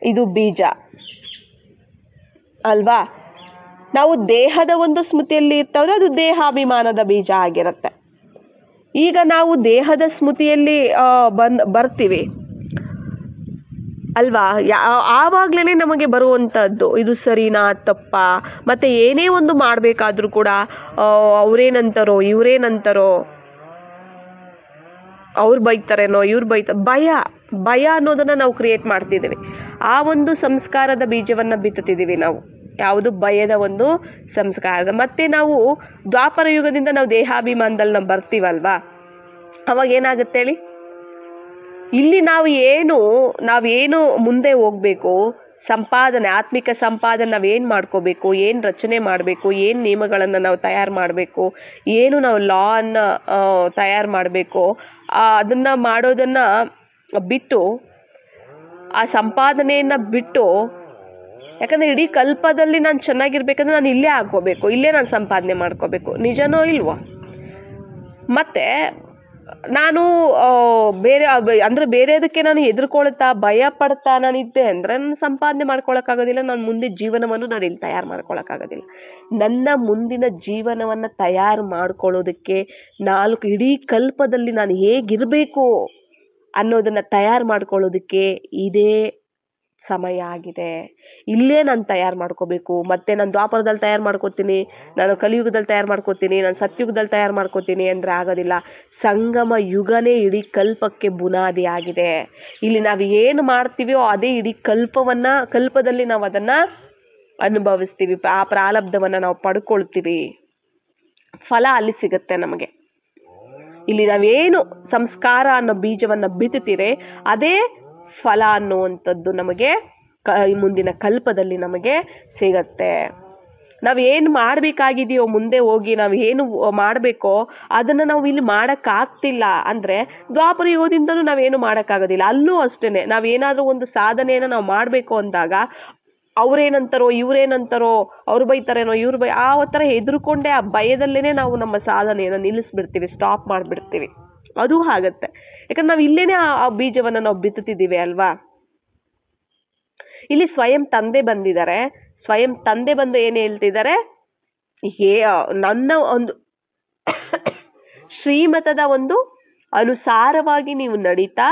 ಇದು ಬೀಜ ಅಲ್ವಾ. ನಾವು ದೇಹದ ಒಂದು ಸ್ಮೃತಿಯಲ್ಲಿ ಇರ್ತಾವ್ರೆ, ಅದು ದೇಹಾಭಿಮಾನದ ಬೀಜ ಆಗಿರುತ್ತೆ. ಈಗ ನಾವು ದೇಹದ ಸ್ಮೃತಿಯಲ್ಲಿ ಬರ್ತೀವಿ ಅಲ್ವಾ, ಆವಾಗ್ಲೇ ನಮಗೆ ಬರುವಂತದ್ದು ಇದು ಸರಿನಾ ತಪ್ಪಾ, ಮತ್ತೆ ಏನೇ ಒಂದು ಮಾಡ್ಬೇಕಾದ್ರೂ ಕೂಡ ಅವ್ರೇನಂತಾರೋ ಇವ್ರೇನಂತಾರೋ, ಅವ್ರು ಬೈತಾರೇನೋ ಇವ್ರು ಭಯ ಅನ್ನೋದನ್ನ ನಾವು ಕ್ರಿಯೇಟ್ ಮಾಡ್ತಿದ್ದೀವಿ. ಆ ಒಂದು ಸಂಸ್ಕಾರದ ಬೀಜವನ್ನ ಬಿತ್ತುತ್ತಿದ್ದೀವಿ ನಾವು, ಯಾವುದು ಭಯದ ಒಂದು ಸಂಸ್ಕಾರ. ಮತ್ತೆ ನಾವು ದ್ವಾಪರ ಯುಗದಿಂದ ನಾವು ದೇಹಾಭಿಮಾನದಲ್ಲಿ ನಾವು ಬರ್ತೀವಲ್ವಾ, ಅವಾಗ ಏನಾಗುತ್ತೆ ಹೇಳಿ, ಇಲ್ಲಿ ನಾವೇನು ಮುಂದೆ ಹೋಗ್ಬೇಕು, ಸಂಪಾದನೆ, ಆತ್ಮಿಕ ಸಂಪಾದನೆ ನಾವೇನು ಮಾಡ್ಕೋಬೇಕು, ಏನು ರಚನೆ ಮಾಡಬೇಕು, ಏನು ನಿಯಮಗಳನ್ನು ನಾವು ತಯಾರು ಮಾಡಬೇಕು, ಏನು ನಾವು ಲಾ ಅನ್ನ ತಯಾರು ಮಾಡಬೇಕು, ಅದನ್ನ ಮಾಡೋದನ್ನ ಬಿಟ್ಟು, ಆ ಸಂಪಾದನೆಯನ್ನ ಬಿಟ್ಟು, ಯಾಕಂದ್ರೆ ಇಡೀ ಕಲ್ಪದಲ್ಲಿ ನಾನು ಚೆನ್ನಾಗಿರ್ಬೇಕಂದ್ರೆ ನಾನು ಇಲ್ಲೇ ಹಾಕೋಬೇಕು, ಇಲ್ಲೇ ನಾನು ಸಂಪಾದನೆ ಮಾಡ್ಕೋಬೇಕು. ನಿಜನೋ ಇಲ್ವೋ? ಮತ್ತೆ ನಾನು ಬೇರೆದಕ್ಕೆ ನಾನು ಹೆದರ್ಕೊಳ್ತಾ ಭಯ ಪಡ್ತಾ ನಾನಿದ್ದೆ ಅಂದ್ರೆ ನಾನು ಸಂಪಾದನೆ ಮಾಡ್ಕೊಳಕ್ಕಾಗೋದಿಲ್ಲ. ನಾನು ಮುಂದೆ ಜೀವನವನ್ನು ನಾನು ಇಲ್ಲಿ ತಯಾರು ಮಾಡ್ಕೊಳಕ್ಕಾಗೋದಿಲ್ಲ. ನನ್ನ ಮುಂದಿನ ಜೀವನವನ್ನ ತಯಾರು ಮಾಡ್ಕೊಳ್ಳೋದಕ್ಕೆ ಇಡೀ ಕಲ್ಪದಲ್ಲಿ ನಾನು ಹೇಗಿರ್ಬೇಕು ಅನ್ನೋದನ್ನ ತಯಾರು ಮಾಡ್ಕೊಳ್ಳೋದಕ್ಕೆ ಇದೇ ಸಮಯ ಆಗಿದೆ. ಇಲ್ಲೇ ನಾನು ತಯಾರು ಮಾಡ್ಕೋಬೇಕು. ಮತ್ತೆ ನಾನು ದ್ವಾಪರದಲ್ಲಿ ತಯಾರು ಮಾಡ್ಕೋತೀನಿ, ನಾನು ಕಲಿಯುಗದಲ್ಲಿ ತಯಾರು ಮಾಡ್ಕೋತೀನಿ, ನಾನು ಸತ್ಯುಗದಲ್ಲಿ ತಯಾರು ಮಾಡ್ಕೋತೀನಿ ಅಂದ್ರೆ ಆಗೋದಿಲ್ಲ. ಸಂಗಮ ಯುಗನೇ ಇಡೀ ಕಲ್ಪಕ್ಕೆ ಬುನಾದಿ ಆಗಿದೆ. ಇಲ್ಲಿ ನಾವು ಏನು ಮಾಡ್ತೀವೋ ಅದೇ ಇಡೀ ಕಲ್ಪದಲ್ಲಿ ನಾವು ಅದನ್ನ ಅನುಭವಿಸ್ತೀವಿ. ಆ ಪ್ರಾರಬ್ಧವನ್ನ ನಾವು ಪಡ್ಕೊಳ್ತೀವಿ. ಫಲ ಅಲ್ಲಿ ಸಿಗುತ್ತೆ ನಮಗೆ. ಇಲ್ಲಿ ನಾವೇನು ಸಂಸ್ಕಾರ ಅನ್ನೋ ಬೀಜವನ್ನ ಬಿತ್ತುತ್ತೀರಿ, ಅದೇ ಫಲ ಅನ್ನುವಂಥದ್ದು ನಮಗೆ ಮುಂದಿನ ಕಲ್ಪದಲ್ಲಿ ನಮಗೆ ಸಿಗತ್ತೆ. ನಾವೇನು ಮಾಡಬೇಕಾಗಿದೆಯೋ ಮುಂದೆ ಹೋಗಿ ನಾವು ಏನು ಮಾಡಬೇಕೋ ಅದನ್ನ ನಾವು ಇಲ್ಲಿ ಮಾಡೋಕ್ಕಾಗ್ತಿಲ್ಲ ಅಂದ್ರೆ ದ್ವಾಪರ ಯುಗದಿಂದಲೂ ನಾವೇನು ಮಾಡೋಕ್ಕಾಗೋದಿಲ್ಲ. ಅಲ್ಲೂ ಅಷ್ಟೇನೆ, ನಾವೇನಾದ್ರೂ ಒಂದು ಸಾಧನೆಯನ್ನು ನಾವು ಮಾಡಬೇಕು ಅಂದಾಗ ಅವ್ರೇನಂತಾರೋ ಇವ್ರೇನಂತಾರೋ, ಅವ್ರು ಬೈತಾರೇನೋ ಇವ್ರು ಆ ಥರ ಹೆದರ್ಕೊಂಡೆ ಆ ಭಯದಲ್ಲೇನೆ ನಾವು ನಮ್ಮ ಸಾಧನೆಯನ್ನು ನಿಲ್ಲಿಸ್ಬಿಡ್ತೀವಿ, ಸ್ಟಾಪ್ ಮಾಡಿಬಿಡ್ತೀವಿ. ಅದು ಆಗತ್ತೆ. ಯಾಕಂದ್ರೆ ನಾವು ಇಲ್ಲೇನೆ ಆ ಬೀಜವನ್ನ ನಾವು ಬಿತ್ತುತ್ತಿದ್ದೀವಿ ಅಲ್ವಾ. ಇಲ್ಲಿ ಸ್ವಯಂ ತಂದೆ ಬಂದಿದ್ದಾರೆ. ಸ್ವಯಂ ತಂದೆ ಬಂದು ಏನು ಹೇಳ್ತಿದ್ದಾರೆ, ನನ್ನ ಒಂದು ಶ್ರೀಮತದ ಒಂದು ಅನುಸಾರವಾಗಿ ನೀವು ನಡೀತಾ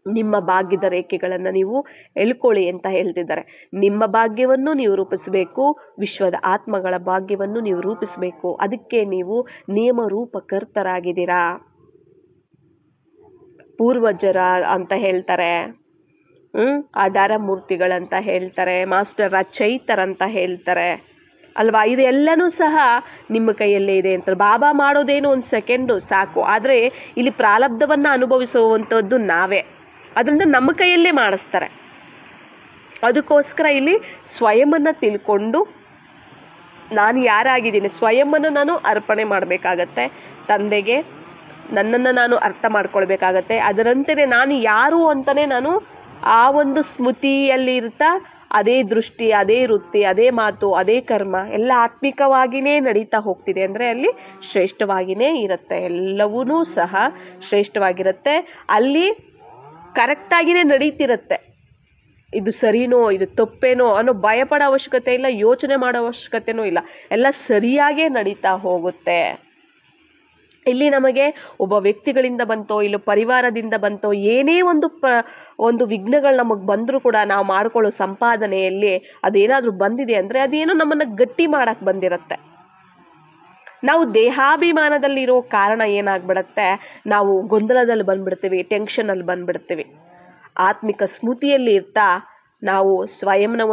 ನಿಮ್ಮ ಭಾಗ್ಯದ ರೇಖೆಗಳನ್ನ ನೀವು ಎಳ್ಕೊಳ್ಳಿ ಅಂತ ಹೇಳ್ತಿದ್ದಾರೆ. ನಿಮ್ಮ ಭಾಗ್ಯವನ್ನು ನೀವು ರೂಪಿಸಬೇಕು, ವಿಶ್ವದ ಆತ್ಮಗಳ ಭಾಗ್ಯವನ್ನು ನೀವು ರೂಪಿಸಬೇಕು. ಅದಕ್ಕೆ ನೀವು ನಿಯಮ ರೂಪಕರ್ತರಾಗಿದ್ದೀರಾ, ಪೂರ್ವಜರ ಅಂತ ಹೇಳ್ತಾರೆ, ಆಧಾರ ಮೂರ್ತಿಗಳಂತ ಹೇಳ್ತಾರೆ, ಮಾಸ್ಟರ್ ರಚಯಿತರ ಅಂತ ಹೇಳ್ತಾರೆ ಅಲ್ವಾ. ಇದೆಲ್ಲನೂ ಸಹ ನಿಮ್ಮ ಕೈಯಲ್ಲೇ ಇದೆ ಅಂತ. ಬಾಬಾ ಮಾಡೋದೇನು ಒಂದು ಸೆಕೆಂಡು ಸಾಕು, ಆದರೆ ಇಲ್ಲಿ ಪ್ರಾರಬ್ಧವನ್ನ ಅನುಭವಿಸುವಂಥದ್ದು ನಾವೇ. ಅದರಿಂದ ನಮ್ಮ ಕೈಯಲ್ಲೇ ಮಾಡಿಸ್ತಾರೆ. ಅದಕ್ಕೋಸ್ಕರ ಇಲ್ಲಿ ಸ್ವಯಂನ ತಿಳ್ಕೊಂಡು ನಾನು ಯಾರಾಗಿದ್ದೀನಿ, ಸ್ವಯಂವನ್ನು ನಾನು ಅರ್ಪಣೆ ಮಾಡಬೇಕಾಗತ್ತೆ ತಂದೆಗೆ. ನನ್ನನ್ನು ನಾನು ಅರ್ಥ ಮಾಡ್ಕೊಳ್ಬೇಕಾಗತ್ತೆ. ಅದರಂತೆಯೇ ನಾನು ಯಾರು ಅಂತಾನೆ ನಾನು ಆ ಒಂದು ಸ್ಮೃತಿಯಲ್ಲಿ ಇರ್ತಾ ಅದೇ ದೃಷ್ಟಿ, ಅದೇ ವೃತ್ತಿ, ಅದೇ ಮಾತು, ಅದೇ ಕರ್ಮ ಎಲ್ಲ ಆತ್ಮಿಕವಾಗಿಯೇ ನಡೀತಾ ಹೋಗ್ತಿದೆ ಅಂದರೆ ಅಲ್ಲಿ ಶ್ರೇಷ್ಠವಾಗಿಯೇ ಇರುತ್ತೆ. ಎಲ್ಲವೂ ಸಹ ಶ್ರೇಷ್ಠವಾಗಿರುತ್ತೆ. ಅಲ್ಲಿ ಕರೆಕ್ಟಾಗಿಯೇ ನಡೀತಿರುತ್ತೆ. ಇದು ಸರಿನೋ ಇದು ತಪ್ಪೇನೋ ಅನ್ನೋ ಭಯಪಡೋ ಅವಶ್ಯಕತೆ ಇಲ್ಲ, ಯೋಚನೆ ಮಾಡೋ ಅವಶ್ಯಕತೆನೂ ಇಲ್ಲ. ಎಲ್ಲ ಸರಿಯಾಗೇ ನಡೀತಾ ಹೋಗುತ್ತೆ. ಇಲ್ಲಿ ನಮಗೆ ಒಬ್ಬ ವ್ಯಕ್ತಿಗಳಿಂದ ಬಂತೋ ಇಲ್ಲ ಪರಿವಾರದಿಂದ ಬಂತೋ ಏನೇ ಒಂದು ವಿಘ್ನಗಳು ನಮಗೆ ಬಂದರೂ ಕೂಡ ನಾವು ಮಾಡ್ಕೊಳ್ಳೋ ಸಂಪಾದನೆಯಲ್ಲಿ ಅದೇನಾದರೂ ಬಂದಿದೆ ಅಂದರೆ ಅದೇನೋ ನಮ್ಮನ್ನು ಗಟ್ಟಿ ಮಾಡಕ್ಕೆ ಬಂದಿರುತ್ತೆ. ನಾವು ದೇಹಾಭಿಮಾನದಲ್ಲಿರೋ ಕಾರಣ ಏನಾಗ್ಬಿಡತ್ತೆ, ನಾವು ಗೊಂದಲದಲ್ಲಿ ಬಂದ್ಬಿಡ್ತೀವಿ, ಟೆನ್ಷನಲ್ಲಿ ಬಂದ್ಬಿಡ್ತೀವಿ. ಆತ್ಮಿಕ ಸ್ಮೃತಿಯಲ್ಲಿ ಇರ್ತಾ ನಾವು ಸ್ವಯಂನ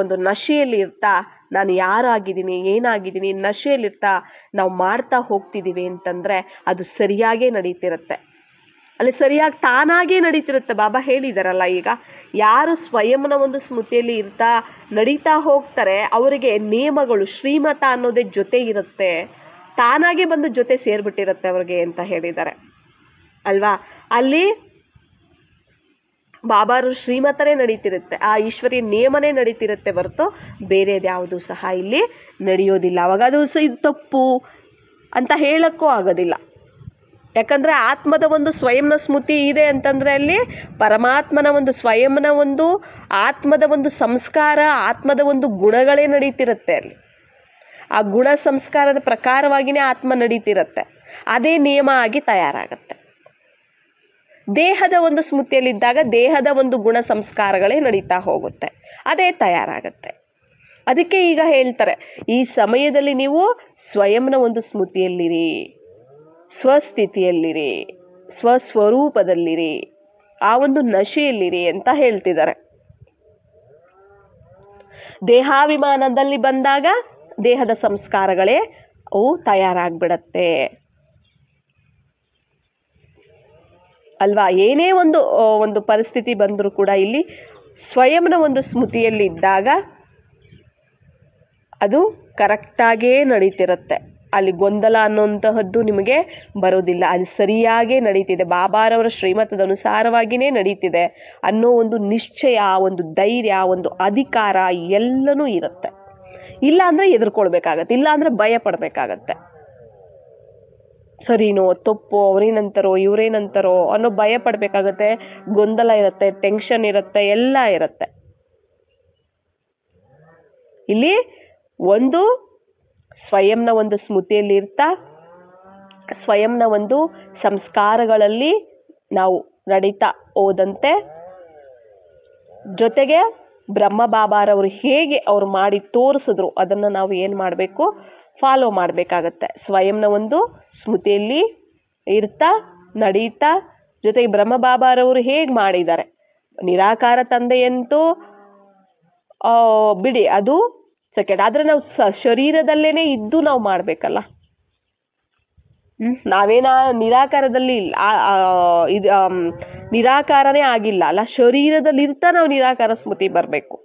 ಒಂದು ನಶೆಯಲ್ಲಿ ಇರ್ತಾ ನಾನು ಯಾರಾಗಿದ್ದೀನಿ ಏನಾಗಿದ್ದೀನಿ ನಶೆಯಲ್ಲಿರ್ತಾ ನಾವು ಮಾಡ್ತಾ ಹೋಗ್ತಿದ್ದೀವಿ ಅಂತಂದರೆ ಅದು ಸರಿಯಾಗೇ ನಡೀತಿರುತ್ತೆ. ಅಲ್ಲಿ ಸರಿಯಾಗಿ ತಾನಾಗೇ ನಡೀತಿರುತ್ತೆ. ಬಾಬಾ ಹೇಳಿದಾರಲ್ಲ, ಈಗ ಯಾರು ಸ್ವಯಂನ ಒಂದು ಸ್ಮೃತಿಯಲ್ಲಿ ಇರ್ತಾ ನಡೀತಾ ಹೋಗ್ತಾರೆ ಅವರಿಗೆ ನಿಯಮಗಳು ಶ್ರೀಮತ ಅನ್ನೋದೇ ಜೊತೆ ಇರುತ್ತೆ, ತಾನಾಗೇ ಬಂದು ಜೊತೆ ಸೇರ್ಬಿಟ್ಟಿರುತ್ತೆ ಅವ್ರಿಗೆ ಅಂತ ಹೇಳಿದ್ದಾರೆ ಅಲ್ವಾ. ಅಲ್ಲಿ ಬಾಬಾರು ಶ್ರೀಮತನೇ ನಡೀತಿರುತ್ತೆ, ಆ ಈಶ್ವರಿಯ ನಿಯಮನೇ ನಡೀತಿರುತ್ತೆ ಹೊರತು ಬೇರೆದು ಯಾವುದು ಸಹ ಇಲ್ಲಿ ನಡೆಯೋದಿಲ್ಲ. ಅವಾಗ ಅದು ಇದು ತಪ್ಪು ಅಂತ ಹೇಳಕ್ಕೂ ಆಗೋದಿಲ್ಲ. ಯಾಕಂದ್ರೆ ಆತ್ಮದ ಒಂದು ಸ್ವಯಂನ ಸ್ಮೃತಿ ಇದೆ ಅಂತಂದ್ರೆ ಅಲ್ಲಿ ಪರಮಾತ್ಮನ ಒಂದು ಸ್ವಯಂನ ಒಂದು ಆತ್ಮದ ಒಂದು ಸಂಸ್ಕಾರ, ಆತ್ಮದ ಒಂದು ಗುಣಗಳೇ ನಡೀತಿರುತ್ತೆ. ಅಲ್ಲಿ ಆ ಗುಣ ಸಂಸ್ಕಾರದ ಪ್ರಕಾರವಾಗಿಯೇ ಆತ್ಮ ನಡೀತಿರುತ್ತೆ, ಅದೇ ನಿಯಮ ಆಗಿ ತಯಾರಾಗತ್ತೆ. ದೇಹದ ಒಂದು ಸ್ಮೃತಿಯಲ್ಲಿದ್ದಾಗ ದೇಹದ ಒಂದು ಗುಣ ಸಂಸ್ಕಾರಗಳೇ ನಡೀತಾ ಹೋಗುತ್ತೆ, ಅದೇ ತಯಾರಾಗತ್ತೆ. ಅದಕ್ಕೆ ಈಗ ಹೇಳ್ತಾರೆ, ಈ ಸಮಯದಲ್ಲಿ ನೀವು ಸ್ವಯಂನ ಒಂದು ಸ್ಮೃತಿಯಲ್ಲಿರಿ, ಸ್ವಸ್ಥಿತಿಯಲ್ಲಿರಿ, ಸ್ವಸ್ವರೂಪದಲ್ಲಿರಿ, ಆ ಒಂದು ನಶೆಯಲ್ಲಿರಿ ಅಂತ ಹೇಳ್ತಿದ್ದಾರೆ. ದೇಹಾಭಿಮಾನದಲ್ಲಿ ಬಂದಾಗ ದೇಹದ ಸಂಸ್ಕಾರಗಳೇ ಅವು ತಯಾರಾಗ್ಬಿಡತ್ತೆ ಅಲ್ವಾ. ಏನೇ ಒಂದು ಪರಿಸ್ಥಿತಿ ಬಂದರೂ ಕೂಡ ಇಲ್ಲಿ ಸ್ವಯಂನ ಒಂದು ಸ್ಮೃತಿಯಲ್ಲಿ ಇದ್ದಾಗ ಅದು ಕರೆಕ್ಟಾಗೇ ನಡೀತಿರುತ್ತೆ. ಅಲ್ಲಿ ಗೊಂದಲ ಅನ್ನೋಂತಹದ್ದು ನಿಮಗೆ ಬರೋದಿಲ್ಲ. ಅದು ಸರಿಯಾಗೇ ನಡೀತಿದೆ, ಬಾಬಾರವರ ಶ್ರೀಮತದ ಅನುಸಾರವಾಗಿಯೇ ನಡೀತಿದೆ ಅನ್ನೋ ಒಂದು ನಿಶ್ಚಯ, ಒಂದು ಧೈರ್ಯ, ಒಂದು ಅಧಿಕಾರ ಎಲ್ಲನೂ ಇರುತ್ತೆ. ಇಲ್ಲ ಅಂದರೆ ಎದುರ್ಕೊಳ್ಬೇಕಾಗತ್ತೆ, ಇಲ್ಲ ಅಂದರೆ ಭಯ ಪಡಬೇಕಾಗತ್ತೆ. ಸರಿನೋ ತಪ್ಪೋ, ಅವ್ರೇನಂತಾರೋ ಇವ್ರೇನಂತಾರೋ ಅನ್ನೋ ಭಯ ಪಡಬೇಕಾಗತ್ತೆ. ಗೊಂದಲ ಇರುತ್ತೆ, ಟೆನ್ಷನ್ ಇರುತ್ತೆ, ಎಲ್ಲ ಇರುತ್ತೆ. ಇಲ್ಲಿ ಒಂದು ಸ್ವಯಂನ ಒಂದು ಸ್ಮೃತಿಯಲ್ಲಿ ಇರ್ತಾ ಸ್ವಯಂನ ಒಂದು ಸಂಸ್ಕಾರಗಳಲ್ಲಿ ನಾವು ನಡೀತಾ ಹೋದಂತೆ, ಜೊತೆಗೆ ಬ್ರಹ್ಮ ಬಾಬಾರವರು ಹೇಗೆ ಅವ್ರು ಮಾಡಿ ತೋರಿಸಿದ್ರು ಅದನ್ನು ನಾವು ಏನು ಮಾಡಬೇಕು, ಫಾಲೋ ಮಾಡಬೇಕಾಗತ್ತೆ. ಸ್ವಯಂನ ಒಂದು ಸ್ಮೃತಿಯಲ್ಲಿ ಇರ್ತಾ ನಡೀತಾ, ಜೊತೆಗೆ ಬ್ರಹ್ಮ ಬಾಬಾರವರು ಹೇಗೆ ಮಾಡಿದ್ದಾರೆ, ನಿರಾಕಾರ ತಂದೆಯಂತೂ ಬಿಡಿ ಅದು ಸೆಕೆಂಡ್, ಆದರೆ ನಾವು ಶರೀರದಲ್ಲೇನೆ ಇದ್ದು ನಾವು ಮಾಡಬೇಕಲ್ಲ. ನಾವೇನ ನಿರಾಕಾರದಲ್ಲಿ ಇದು ನಿರಾಕಾರನೇ ಆಗಿಲ್ಲ ಅಲ್ಲ, ಶರೀರದಲ್ಲಿ ಇರ್ತಾ ನಾವು ನಿರಾಕಾರ ಸ್ಮೃತಿ ಬರಬೇಕು.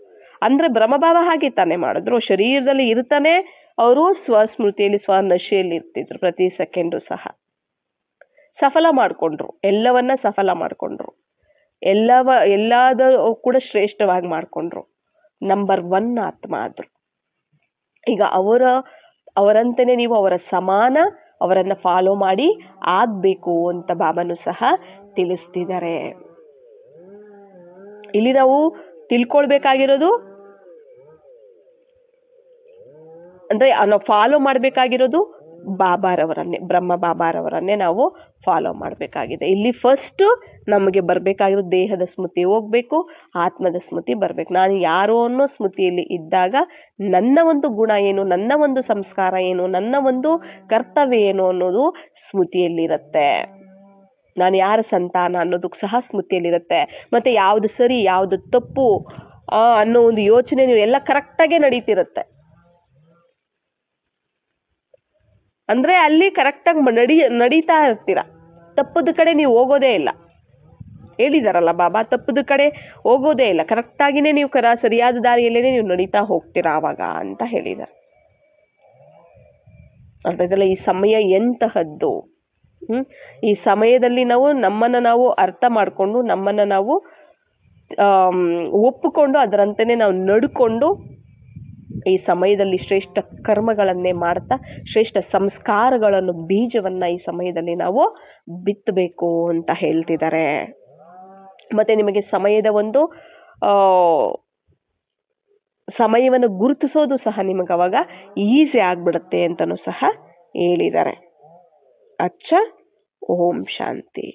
ಅಂದ್ರೆ ಬ್ರಹ್ಮಬಾಬಾ ಹಾಗೆ ತಾನೇ ಮಾಡಿದ್ರು, ಶರೀರದಲ್ಲಿ ಇರ್ತಾನೆ ಅವರು ಸ್ವಸ್ಮೃತಿಯಲ್ಲಿ ಸ್ವನಶೆಯಲ್ಲಿ ಇರ್ತಿದ್ರು. ಪ್ರತಿ ಸೆಕೆಂಡು ಸಹ ಸಫಲ ಮಾಡಿಕೊಂಡ್ರು, ಎಲ್ಲವನ್ನ ಸಫಲ ಮಾಡಿಕೊಂಡ್ರು. ಎಲ್ಲದ ಕೂಡ ಶ್ರೇಷ್ಠವಾಗಿ ಮಾಡ್ಕೊಂಡ್ರು. ನಂಬರ್ 1 ಆತ್ಮ ಆದ್ರು. ಈಗ ಅವರಂತೆನೆ ನೀವು ಅವರ ಸಮಾನ, ಅವರನ್ನ ಫಾಲೋ ಮಾಡಿ ಆಗ್ಬೇಕು ಅಂತ ಬಾಬಾನು ಸಹ ತಿಳಿಸ್ತಿದ್ದಾರೆ. ಇಲ್ಲಿ ನಾವು ತಿಳ್ಕೊಳ್ಬೇಕಾಗಿರೋದು ಅಂದ್ರೆ ನಾವು ಫಾಲೋ ಮಾಡ್ಬೇಕಾಗಿರೋದು ಬಾಬಾರವರನ್ನೇ, ಬ್ರಹ್ಮ ಬಾಬಾರವರನ್ನೇ ನಾವು ಫಾಲೋ ಮಾಡಬೇಕಾಗಿದೆ. ಇಲ್ಲಿ ಫಸ್ಟ್ ನಮಗೆ ಬರ್ಬೇಕಾಗಿರೋ ದೇಹದ ಸ್ಮೃತಿ ಹೋಗ್ಬೇಕು, ಆತ್ಮದ ಸ್ಮೃತಿ ಬರ್ಬೇಕು. ನಾನು ಯಾರೋ ಅನ್ನೋ ಸ್ಮೃತಿಯಲ್ಲಿ ಇದ್ದಾಗ ನನ್ನ ಒಂದು ಗುಣ ಏನು, ನನ್ನ ಒಂದು ಸಂಸ್ಕಾರ ಏನು, ನನ್ನ ಒಂದು ಕರ್ತವ್ಯ ಏನು ಅನ್ನೋದು ಸ್ಮೃತಿಯಲ್ಲಿರುತ್ತೆ. ನಾನು ಯಾರ ಸಂತಾನ ಅನ್ನೋದಕ್ಕೆ ಸಹ ಸ್ಮೃತಿಯಲ್ಲಿರುತ್ತೆ. ಮತ್ತೆ ಯಾವ್ದು ಸರಿ ಯಾವ್ದು ತಪ್ಪು ಅನ್ನೋ ಒಂದು ಯೋಚನೆ ನೀವು ಎಲ್ಲ ಕರೆಕ್ಟಾಗೆ ನಡೀತಿರುತ್ತೆ. ಅಂದ್ರೆ ಅಲ್ಲಿ ಕರೆಕ್ಟಾಗಿ ನಡೀತಾ ಇರ್ತೀರ, ತಪ್ಪದ ಕಡೆ ನೀವು ಹೋಗೋದೇ ಇಲ್ಲ. ಹೇಳಿದಾರಲ್ಲ ಬಾಬಾ, ತಪ್ಪದ ಕಡೆ ಹೋಗೋದೇ ಇಲ್ಲ, ಕರೆಕ್ಟಾಗಿನೇ ನೀವು ಸರಿಯಾದ ದಾರಿಯಲ್ಲೇನೆ ನೀವು ನಡೀತಾ ಹೋಗ್ತೀರಾ ಆವಾಗ ಅಂತ ಹೇಳಿದ್ದಾರೆ. ಅರ್ಥದಲ್ಲ, ಈ ಸಮಯ ಎಂತಹದ್ದು. ಈ ಸಮಯದಲ್ಲಿ ನಮ್ಮನ್ನ ನಾವು ಅರ್ಥ ಮಾಡ್ಕೊಂಡು, ನಮ್ಮನ್ನ ನಾವು ಒಪ್ಪಿಕೊಂಡು, ಅದರಂತೆನೆ ನಾವು ನಡ್ಕೊಂಡು ಈ ಸಮಯದಲ್ಲಿ ಶ್ರೇಷ್ಠ ಕರ್ಮಗಳನ್ನೇ ಮಾಡ್ತಾ ಶ್ರೇಷ್ಠ ಸಂಸ್ಕಾರಗಳನ್ನು, ಬೀಜವನ್ನ ಈ ಸಮಯದಲ್ಲಿ ನಾವು ಬಿತ್ತಬೇಕು ಅಂತ ಹೇಳ್ತಿದ್ದಾರೆ. ಮತ್ತೆ ನಿಮಗೆ ಸಮಯದ ಒಂದು ಸಮಯವನ್ನು ಗುರುತಿಸೋದು ಸಹ ನಿಮಗೆ ಅವಾಗ ಈಸಿ ಆಗ್ಬಿಡುತ್ತೆ ಅಂತನೂ ಸಹ ಹೇಳಿದ್ದಾರೆ. ಅಚ್ಚ, ಓಂ ಶಾಂತಿ.